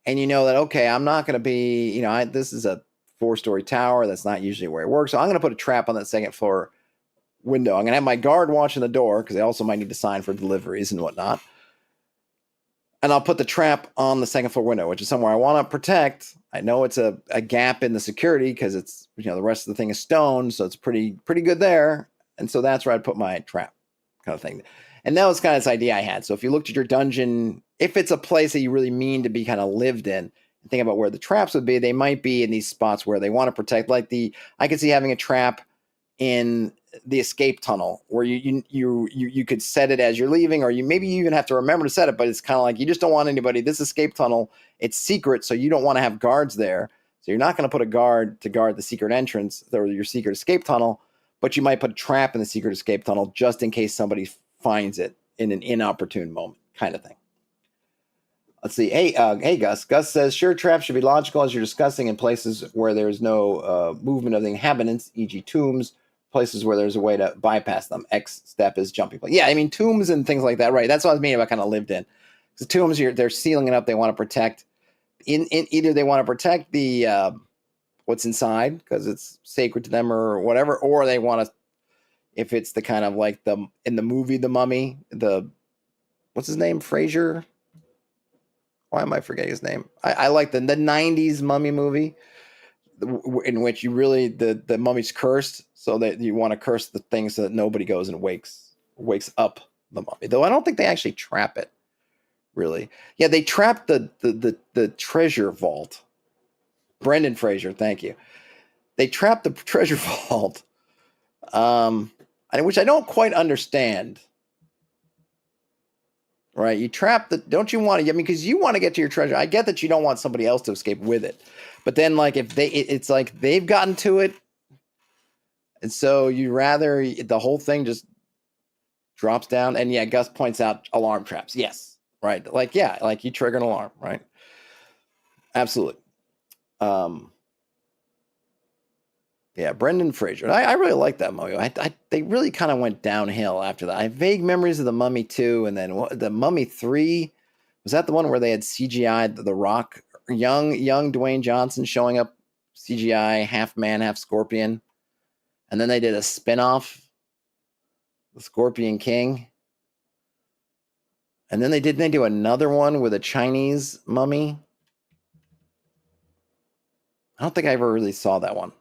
and you know that, okay, I'm not going to be, this is a 4-story tower. That's not usually where it works. So I'm going to put a trap on that second floor window. I'm going to have my guard watching the door, because they also might need to sign for deliveries and whatnot. And I'll put the trap on the second floor window, which is somewhere I want to protect. I know it's a gap in the security because it's, the rest of the thing is stone, so it's pretty good there. And so that's where I'd put my trap kind of thing. And that was kind of this idea I had. So if you looked at your dungeon, if it's a place that you really mean to be kind of lived in, and think about where the traps would be, they might be in these spots where they want to protect. Like I could see having a trap in the escape tunnel where you could set it as you're leaving, or maybe you even have to remember to set it, but it's kind of like you just don't want anybody. This escape tunnel, it's secret, so you don't want to have guards there. So you're not going to put a guard to guard the secret entrance or your secret escape tunnel, but you might put a trap in the secret escape tunnel just in case somebody finds it in an inopportune moment, kind of thing. Let's see. Hey, Gus. Gus says, sure, traps should be logical as you're discussing in places where there's no movement of the inhabitants, e.g. tombs, places where there's a way to bypass them. X step is jumping. Yeah, I mean, tombs and things like that, right? That's what I was meaning about kind of lived in. The tombs, they're sealing it up. They want to protect. In either they want to protect the what's inside because it's sacred to them or whatever, or they want to, if it's the kind of like in the movie The Mummy, what's his name? Fraser? Why am I forgetting his name? I like the 90s Mummy movie in which you really, the mummy's cursed, so that you want to curse the thing so that nobody goes and wakes up the mummy. Though I don't think they actually trap it, really. Yeah, they trap the treasure vault. Brendan Fraser, thank you. They trap the treasure vault, which I don't quite understand. Right, you trap don't you want to? I mean, because you want to get to your treasure. I get that you don't want somebody else to escape with it, but then like if it's like they've gotten to it, and so you rather the whole thing just drops down. And yeah, Gus points out alarm traps. Yes, right. Like like you trigger an alarm, right? Absolutely. Yeah, Brendan Fraser. I really like that movie. They really kind of went downhill after that. I have vague memories of The Mummy 2, and then The Mummy 3. Was that the one where they had CGI The Rock, young Dwayne Johnson showing up, CGI, half man, half scorpion, and then they did a spinoff, The Scorpion King, and then they do another one with a Chinese mummy. I don't think I ever really saw that one.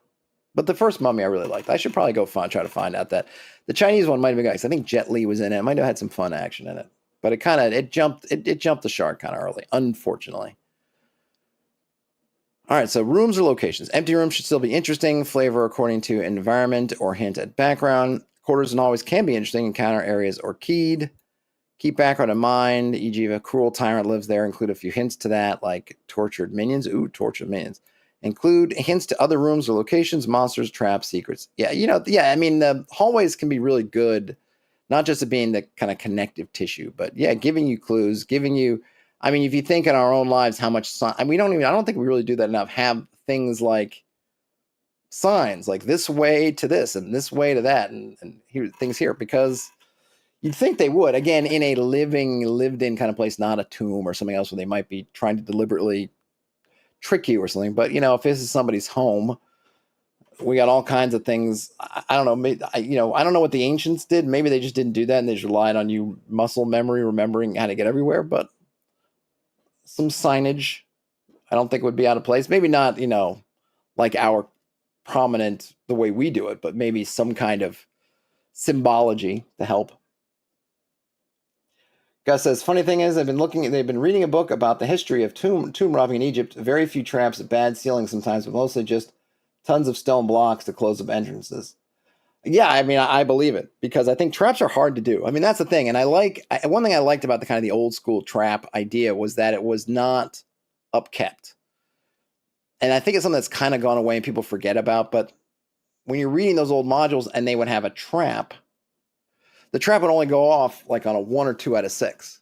But the first Mummy I really liked. I should probably go try to find out that the Chinese one might have been good because I think Jet Li was in it. It might have had some fun action in it, but it jumped the shark kind of early, unfortunately. All right, so rooms or locations. Empty rooms should still be interesting. Flavor according to environment or hint at background. Quarters and hallways can be interesting. Encounter areas or keyed. Keep background in mind. E.g., if a cruel tyrant lives there, include a few hints to that, like tortured minions. Ooh, tortured minions. Include hints to other rooms or locations, monsters, traps, secrets. Yeah, I mean, the hallways can be really good, not just at being the kind of connective tissue, but yeah, giving you clues, I mean, if you think in our own lives how much I don't think we really do that enough, have things like signs, like this way to this and this way to that, and here, things here, because you'd think they would, again, in a lived in kind of place, not a tomb or something else where they might be trying to deliberately trick you or something. But if this is somebody's home, we got all kinds of things. I don't know. I don't know what the ancients did. Maybe they just didn't do that and they just relied on you muscle memory, remembering how to get everywhere. But some signage, I don't think would be out of place. Maybe not, like our prominent the way we do it, but maybe some kind of symbology to help. Gus says, funny thing is, they've been reading a book about the history of tomb robbing in Egypt. Very few traps, bad ceilings sometimes, but mostly just tons of stone blocks to close up entrances. Yeah, I mean, I believe it, because I think traps are hard to do. I mean, that's the thing. And one thing I liked about the kind of the old school trap idea was that it was not upkept. And I think it's something that's kind of gone away and people forget about. But when you're reading those old modules and they would have a trap, the trap would only go off like on a 1 or 2 out of 6.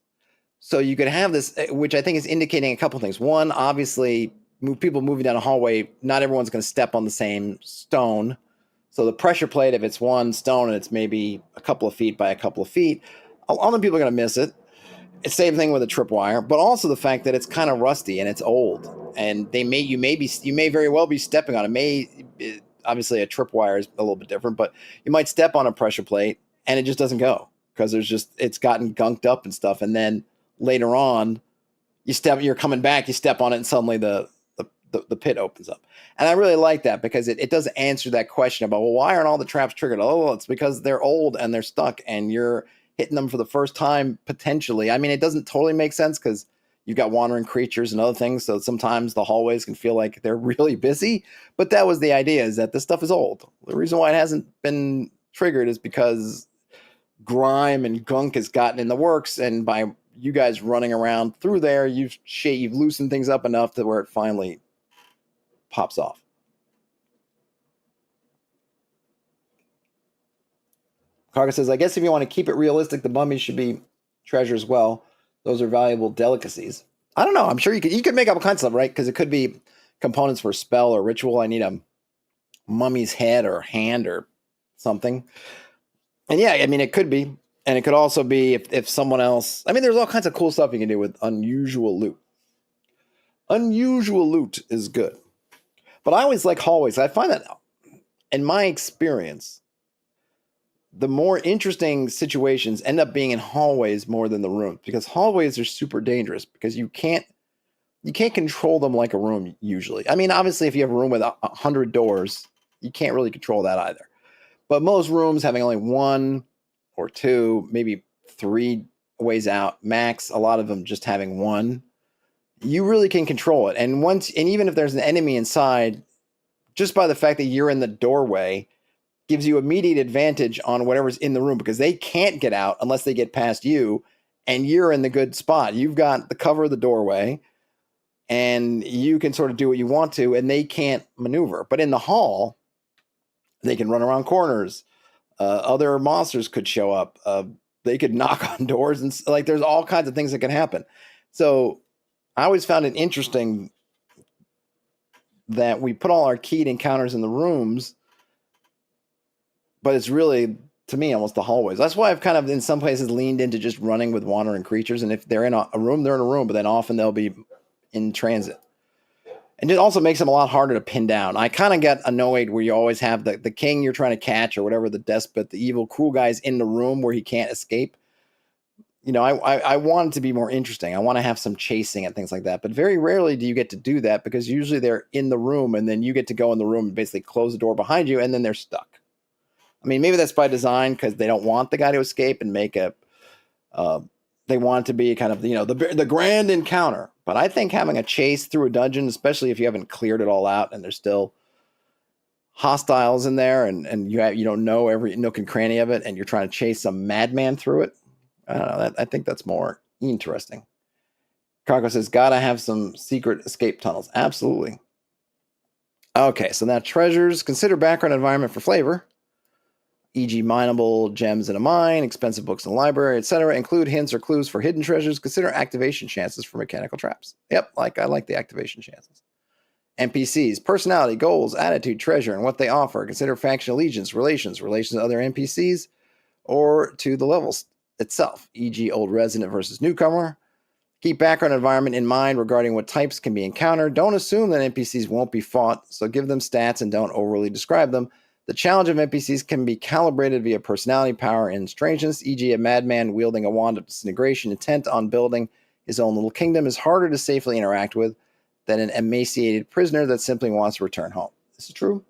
So you could have this, which I think is indicating a couple things. One, obviously, people moving down a hallway, not everyone's going to step on the same stone. So the pressure plate, if it's one stone and it's maybe a couple of feet by a couple of feet, all the people are going to miss it. It's the same thing with a tripwire, but also the fact that it's kind of rusty and it's old, and you may very well be stepping on it. Obviously a tripwire is a little bit different, but you might step on a pressure plate and it just doesn't go because it's gotten gunked up and stuff. And then later on, you're coming back, you step on it, and suddenly the the pit opens up. And I really like that because it does answer that question about, well, why aren't all the traps triggered? Oh, it's because they're old and they're stuck and you're hitting them for the first time potentially. I mean, it doesn't totally make sense because you've got wandering creatures and other things. So sometimes the hallways can feel like they're really busy. But that was the idea, is that this stuff is old. The reason why it hasn't been triggered is because grime and gunk has gotten in the works, and by you guys running around through there, you've loosened things up enough to where it finally pops off. Karga says, I guess if you want to keep it realistic, the mummies should be treasure as well. Those are valuable delicacies. I don't know. I'm sure you could make up all kinds of stuff, right? Because it could be components for a spell or ritual. I need a mummy's head or hand or something. And yeah, I mean, it could be. And it could also be if someone else... I mean, there's all kinds of cool stuff you can do with unusual loot. Unusual loot is good. But I always like hallways. I find that, in my experience, the more interesting situations end up being in hallways more than the rooms, because hallways are super dangerous because you can't control them like a room usually. I mean, obviously, if you have a room with 100 doors, you can't really control that either. But most rooms having only 1 or 2, maybe 3 ways out max, a lot of them just having 1, you really can control it. And even if there's an enemy inside, just by the fact that you're in the doorway gives you immediate advantage on whatever's in the room, because they can't get out unless they get past you, and you're in the good spot. You've got the cover of the doorway, and you can sort of do what you want to, and they can't maneuver. But in the hall, they can run around corners. Other monsters could show up. They could knock on doors, and like there's all kinds of things that can happen. So I always found it interesting that we put all our keyed encounters in the rooms, but it's really, to me, almost the hallways. That's why I've kind of, in some places, leaned into just running with wandering creatures. And if they're in a room, they're in a room, but then often they'll be in transit. And it also makes them a lot harder to pin down. I kind of get annoyed where you always have the king you're trying to catch, or whatever, the despot, the evil, cruel guy's in the room where he can't escape. You know, I want it to be more interesting. I want to have some chasing and things like that. But very rarely do you get to do that, because usually they're in the room, and then you get to go in the room and basically close the door behind you, and then they're stuck. I mean, maybe that's by design, because they don't want the guy to escape and make a... they want it to be kind of, you know, the grand encounter. But I think having a chase through a dungeon, especially if you haven't cleared it all out and there's still hostiles in there, and you don't know every nook and cranny of it, and you're trying to chase some madman through it, I don't know. I think that's more interesting. Cargo says, gotta have some secret escape tunnels. Absolutely. Okay, so now treasures. Consider background environment for flavor, e.g. mineable gems in a mine, expensive books in a library, etc. Include hints or clues for hidden treasures. Consider activation chances for mechanical traps. Yep, I like the activation chances. NPCs, personality, goals, attitude, treasure, and what they offer. Consider faction allegiance, relations to other NPCs, or to the levels itself, e.g. old resident versus newcomer. Keep background environment in mind regarding what types can be encountered. Don't assume that NPCs won't be fought, so give them stats and don't overly describe them. The challenge of NPCs can be calibrated via personality, power, and strangeness, e.g. a madman wielding a wand of disintegration intent on building his own little kingdom is harder to safely interact with than an emaciated prisoner that simply wants to return home. This is true.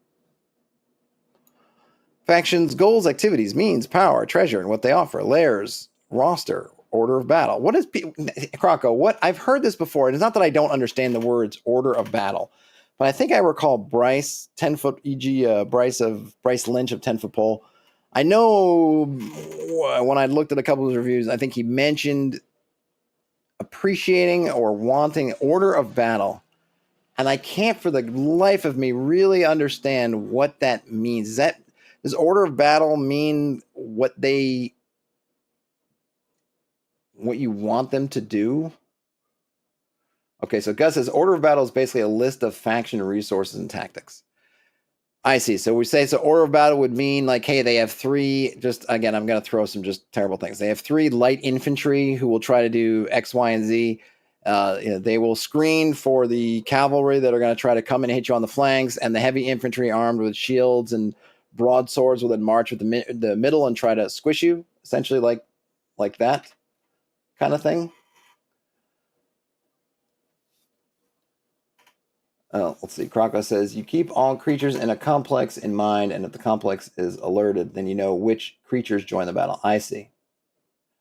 Factions, goals, activities, means, power, treasure, and what they offer. Lairs, roster, order of battle. What is... Croco, what... I've heard this before, and it's not that I don't understand the words order of battle, but I think I recall Bryce, 10-foot, e.g. Bryce Lynch of 10-foot pole. I know when I looked at a couple of his reviews, I think he mentioned appreciating or wanting order of battle. And I can't for the life of me really understand what that means. Does order of battle mean what you want them to do? Okay, so Gus says order of battle is basically a list of faction resources and tactics. I see. So we say, so order of battle would mean like, hey, they have 3, just again, I'm going to throw some just terrible things. They have 3 light infantry who will try to do X, Y, and Z. They will screen for the cavalry that are going to try to come and hit you on the flanks, and the heavy infantry armed with shields and broadswords will then march with the middle and try to squish you, essentially like that kind of thing. Let's see. Croco says you keep all creatures in a complex in mind, and if the complex is alerted, then you know which creatures join the battle. I see.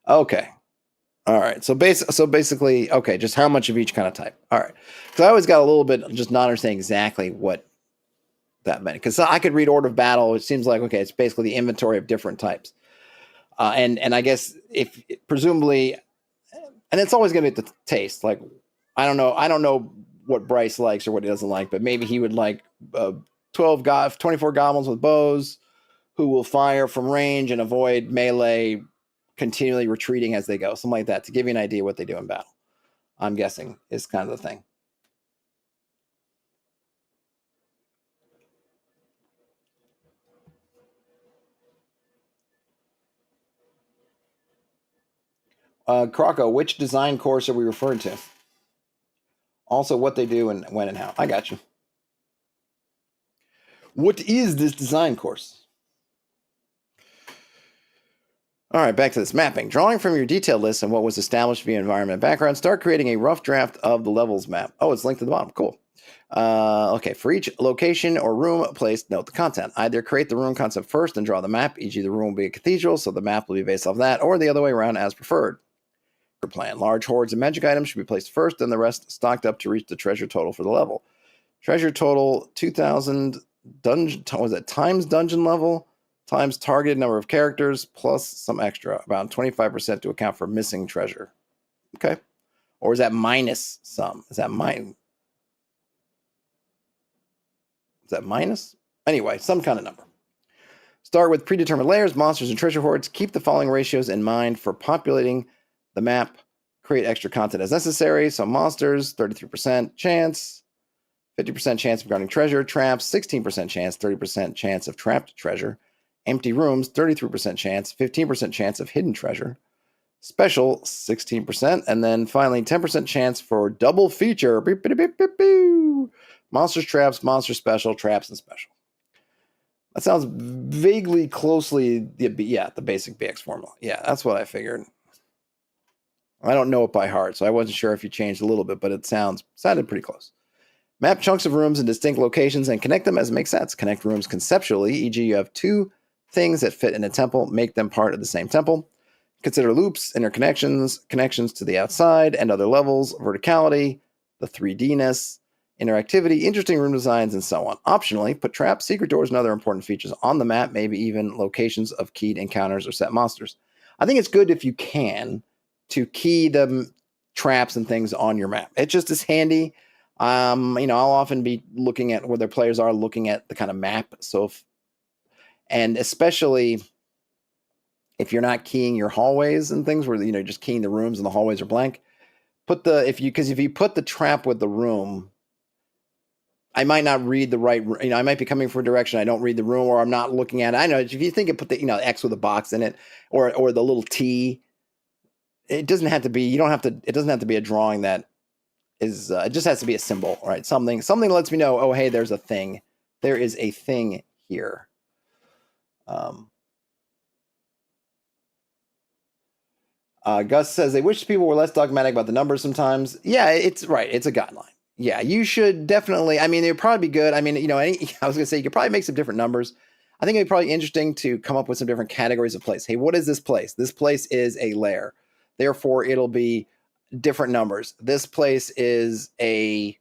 Okay. All right. So basically, okay, just how much of each kind of type. All right. Because I always got a little bit just not understanding exactly what that meant. Because I could read order of battle. It seems like okay, it's basically the inventory of different types. And I guess if presumably, and it's always going to be the taste. Like I don't know what Bryce likes or what he doesn't like, but maybe he would like 24 goblins with bows who will fire from range and avoid melee, continually retreating as they go, something like that, to give you an idea what they do in battle. I'm guessing is kind of the thing. Croco, which design course are we referring to? Also, what they do and when and how. I got you. What is this design course? All right, back to this mapping. Drawing from your detailed list and what was established via environment background, start creating a rough draft of the levels map. Oh, it's linked to the bottom. Cool. Okay, for each location or room placed, note the content. Either create the room concept first and draw the map, e.g. the room will be a cathedral, so the map will be based off that, or the other way around as preferred. Your plan. Large hordes of magic items should be placed first, and the rest stocked up to reach the treasure total for the level. Treasure total 2,000 dungeon, was that times dungeon level, times targeted number of characters, plus some extra, about 25% to account for missing treasure. Okay. Or is that minus some? Is that minus? Anyway, some kind of number. Start with predetermined layers, monsters, and treasure hoards. Keep the following ratios in mind for populating the map. Create extra content as necessary. So monsters, 33% chance, 50% chance of guarding treasure. Traps, 16% chance, 30% chance of trapped treasure. Empty rooms, 33% chance, 15% chance of hidden treasure. Special, 16%. And then finally, 10% chance for double feature. Beep, beep, beep, beep, beep. Monsters, traps, monster special, traps, and special. That sounds vaguely closely, the basic BX formula. Yeah, that's what I figured. I don't know it by heart, so I wasn't sure if you changed a little bit, but it sounded pretty close. Map chunks of rooms in distinct locations and connect them as it makes sense. Connect rooms conceptually, e.g. you have two things that fit in a temple, make them part of the same temple. Consider loops, interconnections, connections to the outside and other levels, verticality, the 3D-ness, interactivity, interesting room designs, and so on. Optionally, put traps, secret doors, and other important features on the map, maybe even locations of keyed encounters or set monsters. I think it's good if you can to key the traps and things on your map. It just is handy. I'll often be looking at where their players are, looking at the kind of map. And especially if you're not keying your hallways and things where, just keying the rooms and the hallways are blank, if you put the trap with the room, I might not read the right, I might be coming from a direction I don't read the room, or I'm not looking at it. I know if you think it put the, X with a box in it, or the little T, it doesn't have to be, it doesn't have to be a drawing that is, it just has to be a symbol, right? Something lets me know, oh, hey, there's a thing. There is a thing here. Gus says they wish people were less dogmatic about the numbers sometimes. Yeah, it's right. It's a guideline. Yeah, you should definitely. I mean, it'd probably be good. I mean, I was going to say you could probably make some different numbers. I think it'd be probably interesting to come up with some different categories of place. Hey, what is this place? This place is a lair. Therefore, it'll be different numbers. This place is a.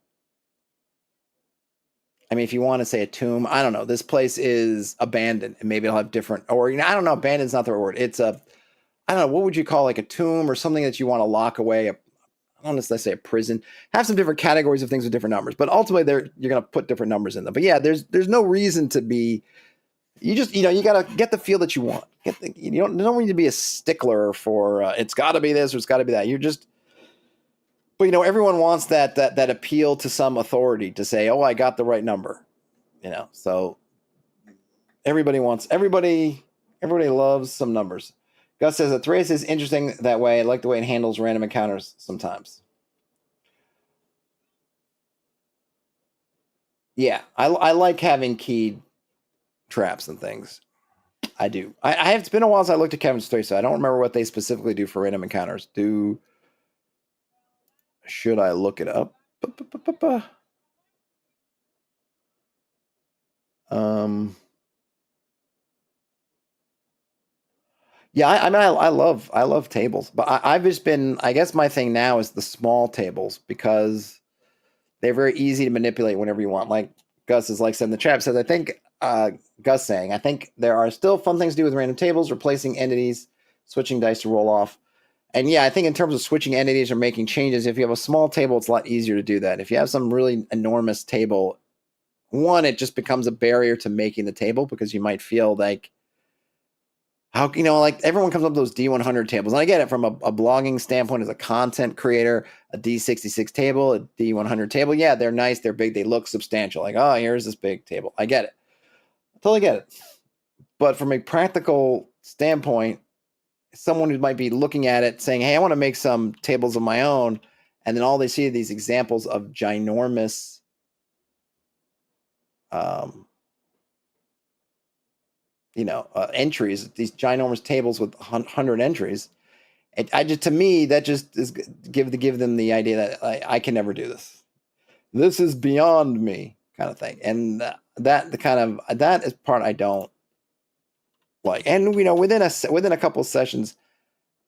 I mean, if you want to say a tomb, I don't know. This place is abandoned, and maybe it'll have different. Or I don't know. Abandoned's not the word. It's a. I don't know. What would you call like a tomb or something that you want to lock away? I don't necessarily say a prison. Have some different categories of things with different numbers, but ultimately, you're going to put different numbers in them. But yeah, there's no reason to be. You just you got to get the feel that you want. You don't need to be a stickler for it's got to be this or it's got to be that. You're just. But everyone wants that appeal to some authority to say, oh, I got the right number. So everybody loves some numbers. Gus says that Thrace is interesting that way. I like the way it handles random encounters sometimes. Yeah, I like having keyed traps and things. I do. It's been a while since I looked at Kevin's Thrace, so I don't remember what they specifically do for random encounters. Should I look it up? Yeah, I mean, I love tables, but I've just been. I guess my thing now is the small tables because they're very easy to manipulate whenever you want. Like Gus is like said in the chat says, I think Gus saying, I think there are still fun things to do with random tables, replacing entities, switching dice to roll off. And yeah, I think in terms of switching entities or making changes, if you have a small table, it's a lot easier to do that. If you have some really enormous table, one, it just becomes a barrier to making the table because you might feel like, how, like everyone comes up with those D100 tables. And I get it from a blogging standpoint as a content creator, a D66 table, a D100 table. Yeah, they're nice, they're big, they look substantial. Like, oh, here's this big table. I get it. I totally get it. But from a practical standpoint, someone who might be looking at it saying, hey, I want to make some tables of my own. And then all they see are these examples of ginormous entries, these ginormous tables with 100 entries. To me, that just is give them the idea that I can never do this. This is beyond me, kind of thing. And that is part I don't like. And within a couple of sessions,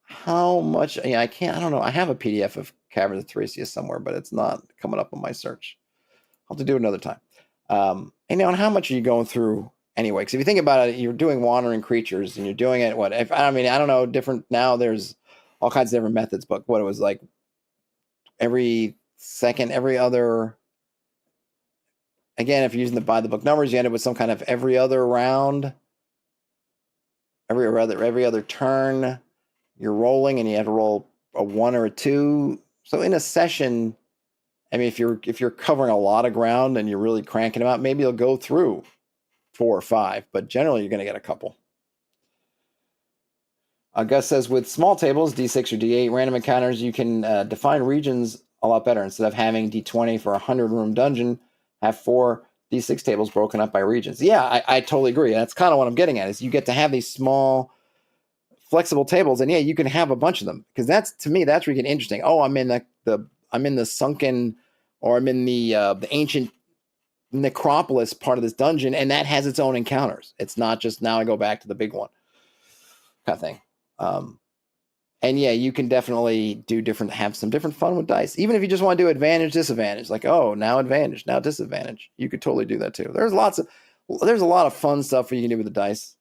how much? I don't know. I have a PDF of Caverns of Thracia somewhere, but it's not coming up on my search. I'll have to do it another time. And how much are you going through anyway? Because if you think about it, you're doing wandering creatures, and you're doing it. I don't know. Different now. There's all kinds of different methods, but what it was like every second, every other. Again, if you're using the by the book numbers, you end up with some kind of every other round, every other turn. You're rolling, and you have to roll a 1 or a 2. So in a session, I mean, if you're covering a lot of ground and you're really cranking them out, maybe you'll go through 4 or 5, but generally you're going to get a couple. Gus says, with small tables, D6 or D8, random encounters, you can define regions a lot better. Instead of having D20 for a 100-room dungeon, have 4 D6 tables broken up by regions. Yeah, I totally agree. That's kind of what I'm getting at, is you get to have these small, flexible tables, and yeah, you can have a bunch of them, because to me, that's where you get interesting. Oh, I'm in the sunken, or I'm in the ancient necropolis part of this dungeon, and that has its own encounters. It's not just now I go back to the big one kind of thing. And yeah, you can definitely have some different fun with dice. Even if you just want to do advantage, disadvantage, like, oh, now advantage, now disadvantage, you could totally do that too. There's a lot of fun stuff you can do with the dice.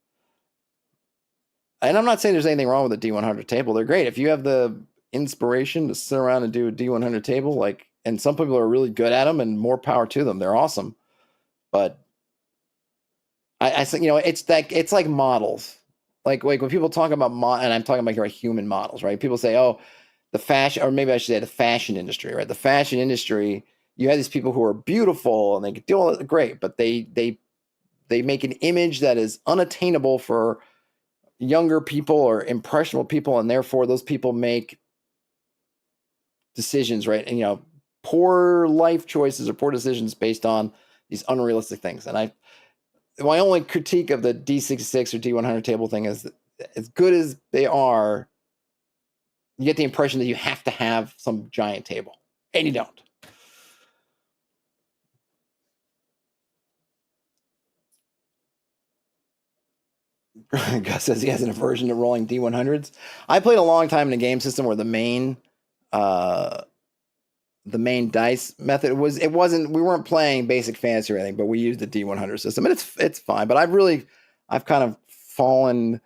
And I'm not saying there's anything wrong with a D100 table. They're great. If you have the inspiration to sit around and do a D100 table, and some people are really good at them, and more power to them. They're awesome. But I think, it's like models. Like when people talk about and I'm talking about here human models, right? People say, oh, the fashion, or maybe I should say the fashion industry, right? The fashion industry, you have these people who are beautiful and they can do all that great, but they make an image that is unattainable for younger people or impressionable people, and therefore those people make decisions, right? And poor life choices or poor decisions based on these unrealistic things. And my only critique of the D66 or D100 table thing is that, as good as they are, you get the impression that you have to have some giant table, and you don't. Gus says he has an aversion to rolling D100s. I played a long time in a game system where the main dice method we weren't playing basic fantasy or anything, but we used the D100 system, and it's fine. But I've kind of fallen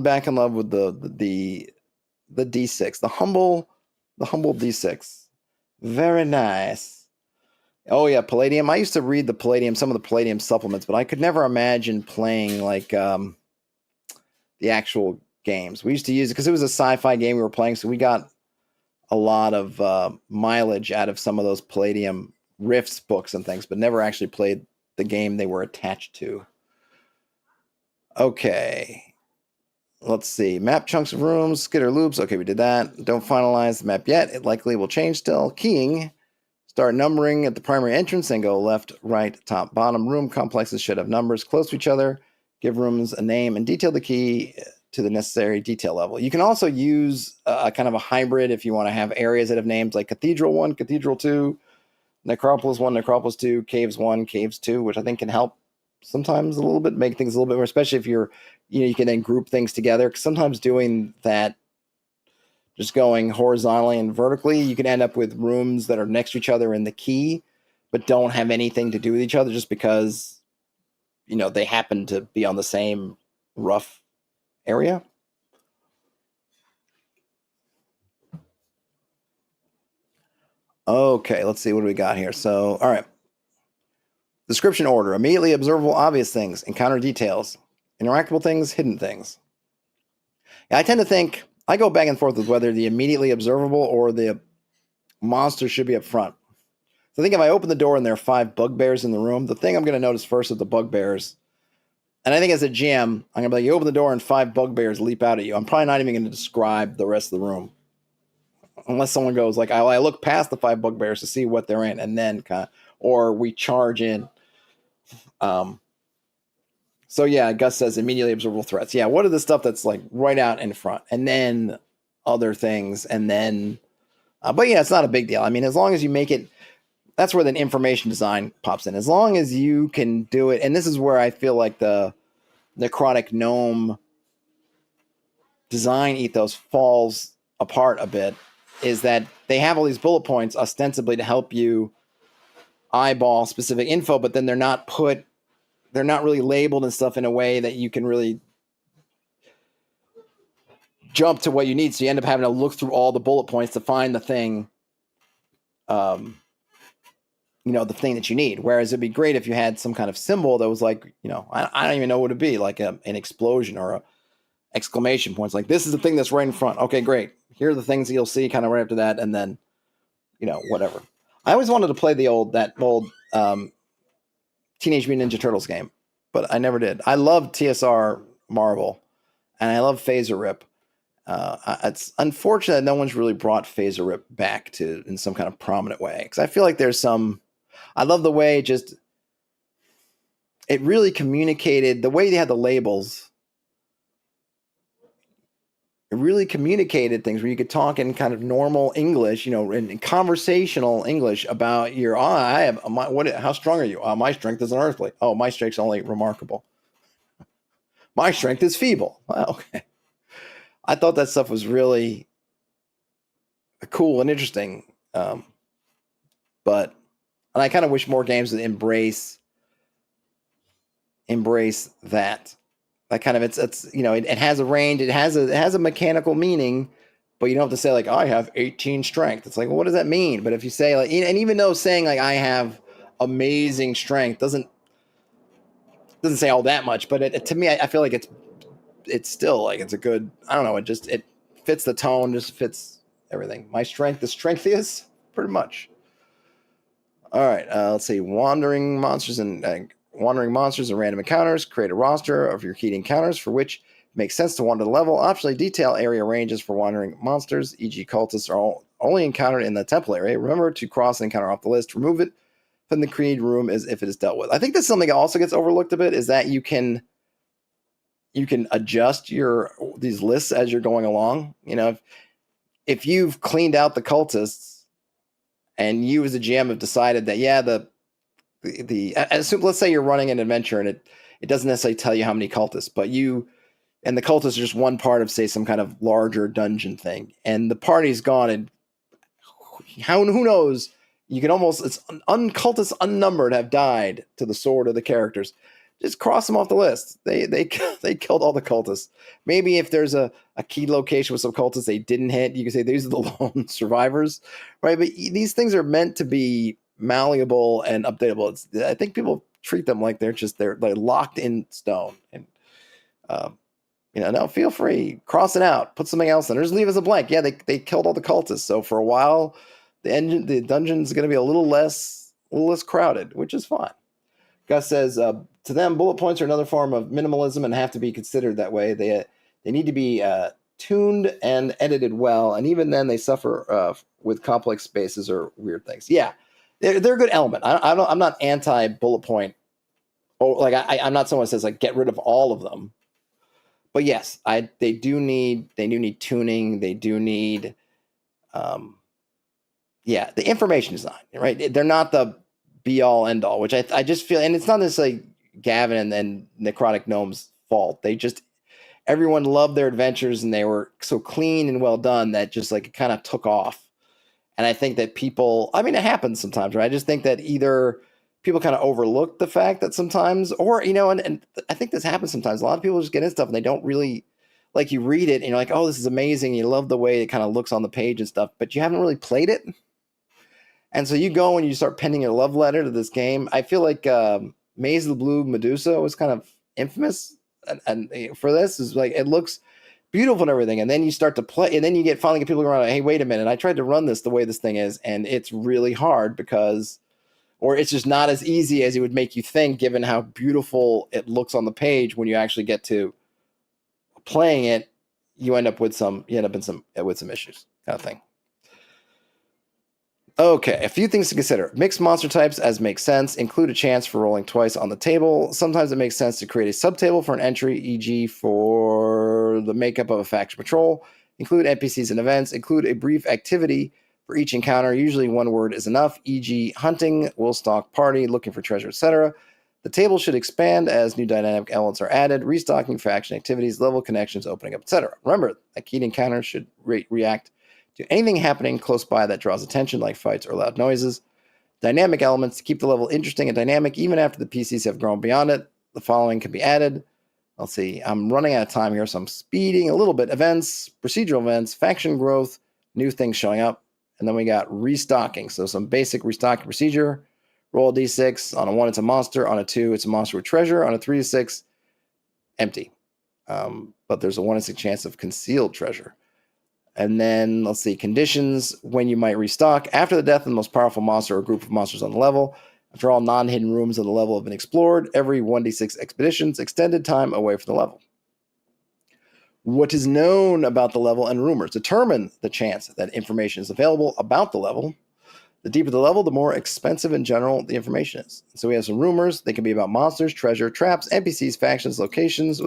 back in love with the D6, the humble D6. Very nice. Oh yeah, Palladium. I used to read some of the Palladium supplements, but I could never imagine playing like the actual games. We used to use it because it was a sci-fi game we were playing, so we got a lot of mileage out of some of those Palladium Rifts books and things, but never actually played the game they were attached to. Okay. Let's see. Map chunks of rooms, skitter loops. Okay, we did that. Don't finalize the map yet. It likely will change still. Keying. Start numbering at the primary entrance and go left, right, top, bottom. Room complexes should have numbers close to each other. Give rooms a name and detail the key to the necessary detail level. You can also use a kind of a hybrid if you want to have areas that have names like Cathedral 1, Cathedral 2, Necropolis 1, Necropolis 2, Caves 1, Caves 2, which I think can help sometimes a little bit, make things a little bit more, especially if you're, you can then group things together. 'Cause sometimes doing that, just going horizontally and vertically, you can end up with rooms that are next to each other in the key, but don't have anything to do with each other just because, they happen to be on the same rough area. Okay, let's see what do we got here. So, all right. Description order: immediately observable, obvious things, encounter details, interactable things, hidden things. Yeah, I tend to think I go back and forth with whether the immediately observable or the monster should be up front. So I think if I open the door and there are 5 bugbears in the room, the thing I'm going to notice first is the bugbears. And I think as a GM, I'm going to be like, you open the door and 5 bugbears leap out at you. I'm probably not even going to describe the rest of the room. Unless someone goes like, I look past the 5 bugbears to see what they're in, and then or we charge in. So yeah, Gus says immediately observable threats. Yeah, what are the stuff that's like right out in front, and then other things, and then, but yeah, it's not a big deal. I mean, as long as you make it, that's where the information design pops in. As long as you can do it, and this is where I feel like the necrotic gnome design ethos falls apart a bit, is that they have all these bullet points ostensibly to help you eyeball specific info, but then they're not really labeled and stuff in a way that you can really jump to what you need. So you end up having to look through all the bullet points to find the thing, the thing that you need. Whereas it'd be great if you had some kind of symbol that was like, I don't even know what it'd be, like an explosion or a exclamation points. Like, this is the thing that's right in front. Okay, great. Here are the things that you'll see kind of right after that. And then, whatever. I always wanted to play that old Teenage Mutant Ninja Turtles game, but I never did. I love TSR Marvel, and I love Phaser Rip. It's unfortunate that no one's really brought Phaser Rip back in some kind of prominent way, because I feel like there's some. I love the way it really communicated, the way they had the labels. It really communicated things where you could talk in kind of normal English, in conversational English about how strong are you? My strength is unearthly. Oh, my strength's only remarkable. My strength is feeble. Well, okay. I thought that stuff was really cool and interesting. And I kind of wish more games would embrace that. That kind of it has a range, it has a mechanical meaning, but you don't have to say like, I have 18 strength. It's like, well, what does that mean? But if you say like, and even though saying like I have amazing strength doesn't say all that much, but to me, I feel like it's still like, it's a good, I don't know, it fits the tone, just fits everything. My strength is strengthiest, pretty much. All right, let's see. Wandering monsters and random encounters. Create a roster of your keyed encounters for which it makes sense to wander the level. Optionally, detail area ranges for wandering monsters, e.g. cultists are only encountered in the temple area. Remember to cross an encounter off the list. Remove it from the creed room as if it is dealt with. I think that's something that also gets overlooked a bit, is that you can adjust these lists as you're going along. If you've cleaned out the cultists, and you as a GM have decided that, yeah, let's say you're running an adventure and it doesn't necessarily tell you how many cultists, but and the cultists are just one part of, say, some kind of larger dungeon thing, and the party's gone, and who knows, you can almost, it's cultists unnumbered have died to the sword of the characters. Just cross them off the list. They killed all the cultists. Maybe if there's a key location with some cultists they didn't hit, you can say these are the lone survivors, right? But these things are meant to be malleable and updatable. I think people treat them like they're locked in stone. And no, feel free, cross it out, put something else in, or just leave it as a blank. Yeah, they killed all the cultists, so for a while, the dungeon's going to be a little less crowded, which is fine. Gus says, to them, bullet points are another form of minimalism and have to be considered that way. They need to be tuned and edited well, and even then they suffer with complex spaces or weird things. Yeah, they're a good element. I'm not anti bullet point. Or like I'm not someone who says like get rid of all of them. But yes, they do need tuning. They do need, the information design, right? They're not the be all end all, which I just feel, and it's not necessarily Gavin and Necrotic Gnome's fault. Everyone loved their adventures, and they were so clean and well done that just like it kind of took off. And I think that people, I mean, it happens sometimes, right? I just think that either people kind of overlook the fact that sometimes, or, and I think this happens sometimes. A lot of people just get in stuff and they don't really, like, you read it and you're like, oh, this is amazing. You love the way it kind of looks on the page and stuff, but you haven't really played it. And so you go and you start penning your love letter to this game. I feel like Maze of the Blue Medusa was kind of infamous and for this. Is like, it looks beautiful and everything, and then you start to play, and then you finally get people around like, hey, wait a minute, I tried to run this the way this thing is, and it's really hard or it's just not as easy as it would make you think, given how beautiful it looks on the page. When you actually get to playing it, you end up with some issues, kind of thing. Okay, a few things to consider. Mix monster types as makes sense. Include a chance for rolling twice on the table. Sometimes it makes sense to create a subtable for an entry, e.g. for the makeup of a faction patrol. Include NPCs and events. Include a brief activity for each encounter. Usually one word is enough, e.g. hunting, will stalk party, looking for treasure, etc. The table should expand as new dynamic elements are added, restocking faction activities, level connections, opening up, etc. Remember, a keyed encounter should react to anything happening close by that draws attention, like fights or loud noises. Dynamic elements to keep the level interesting and dynamic even after the PCs have grown beyond it. The following can be added. Let's see. I'm running out of time here, so I'm speeding a little bit. Events, procedural events, faction growth, new things showing up. And then we got restocking. So some basic restocking procedure. Roll a d6. On a 1, it's a monster. On a 2, it's a monster with treasure. On a 3 to 6, empty. But there's a 1 in 6 chance of concealed treasure. And then, let's see, conditions, when you might restock. After the death of the most powerful monster or group of monsters on the level. After all non-hidden rooms on the level have been explored. Every 1d6 expeditions, extended time away from the level. What is known about the level and rumors determine the chance that information is available about the level. The deeper the level, the more expensive in general the information is. So we have some rumors. They can be about monsters, treasure, traps, NPCs, factions, locations,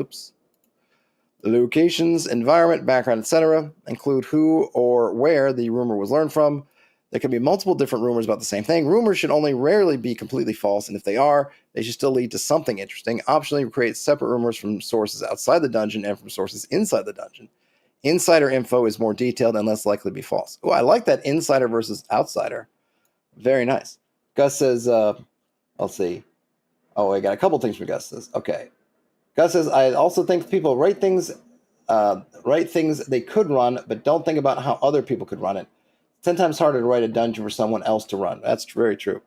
environment, background, etc. Include who or where the rumor was learned from. There can be multiple different rumors about the same thing. Rumors should only rarely be completely false, and if they are, they should still lead to something interesting. Optionally, create separate rumors from sources outside the dungeon and from sources inside the dungeon. Insider info is more detailed and less likely to be false. Oh, I like that insider versus outsider. Very nice. Gus says, let's see. Oh, I got a couple things from Gus says. Okay. Gus says, I also think people write things they could run, but don't think about how other people could run it. It's 10 times harder to write a dungeon for someone else to run. That's very true.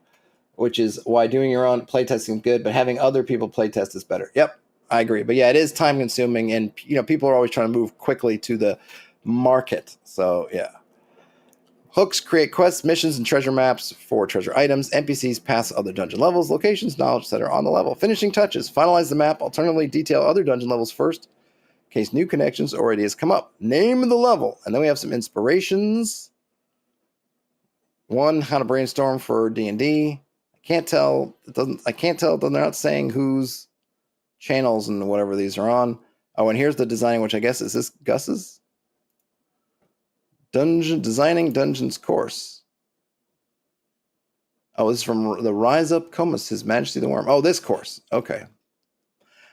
Which is why doing your own playtesting is good, but having other people playtest is better. Yep, I agree. But yeah, it is time consuming, and people are always trying to move quickly to the market. So yeah. Hooks create quests, missions, and treasure maps for treasure items. NPCs pass other dungeon levels, locations, knowledge that are on the level. Finishing touches. Finalize the map. Alternatively, detail other dungeon levels first in case new connections or ideas come up. Name the level. And then we have some inspirations. 1, how to brainstorm for D&D. I can't tell. They're not saying whose channels and whatever these are on. Oh, and here's the designing, which I guess is this Gus's? Designing Dungeons course. Oh, this is from the Rise Up Comus, His Majesty the Worm. Oh, this course. Okay.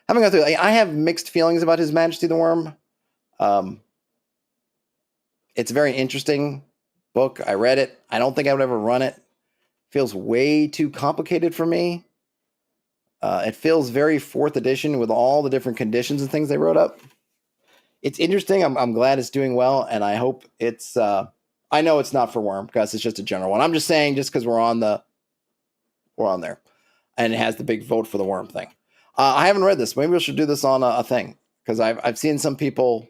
Having gone through, I have mixed feelings about His Majesty the Worm. It's a very interesting book. I read it. I don't think I would ever run it. Feels way too complicated for me. It feels very 4th edition with all the different conditions and things they wrote up. It's interesting. I'm glad it's doing well, and I hope it's. I know it's not for Worm because it's just a general one. I'm just saying, just because we're on there, and it has the big vote for the Worm thing. I haven't read this. Maybe we should do this on a thing because I've seen some people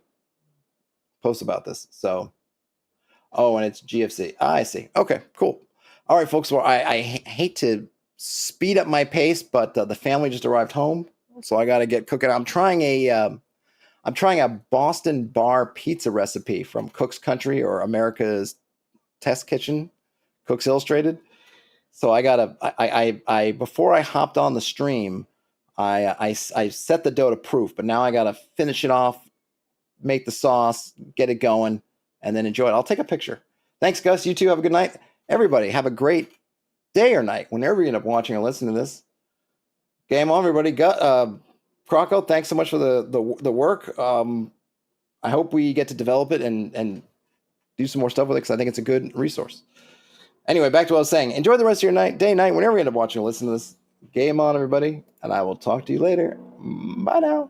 post about this. So, and it's GFC. I see. Okay, cool. All right, folks. Well, I hate to speed up my pace, but the family just arrived home, so I got to get cooking. I'm trying a Boston bar pizza recipe from Cook's Country or America's Test Kitchen, Cook's Illustrated. So I before I hopped on the stream, I set the dough to proof, but now I gotta finish it off, make the sauce, get it going, and then enjoy it. I'll take a picture. Thanks, Gus. You too. Have a good night. Everybody, have a great day or night whenever you end up watching or listening to this. Game on, everybody. Croco, thanks so much for the work. I hope we get to develop it and do some more stuff with it because I think it's a good resource. Anyway, back to what I was saying. Enjoy the rest of your night, day, night, whenever you end up watching or listening to this. Game on, everybody, and I will talk to you later. Bye now.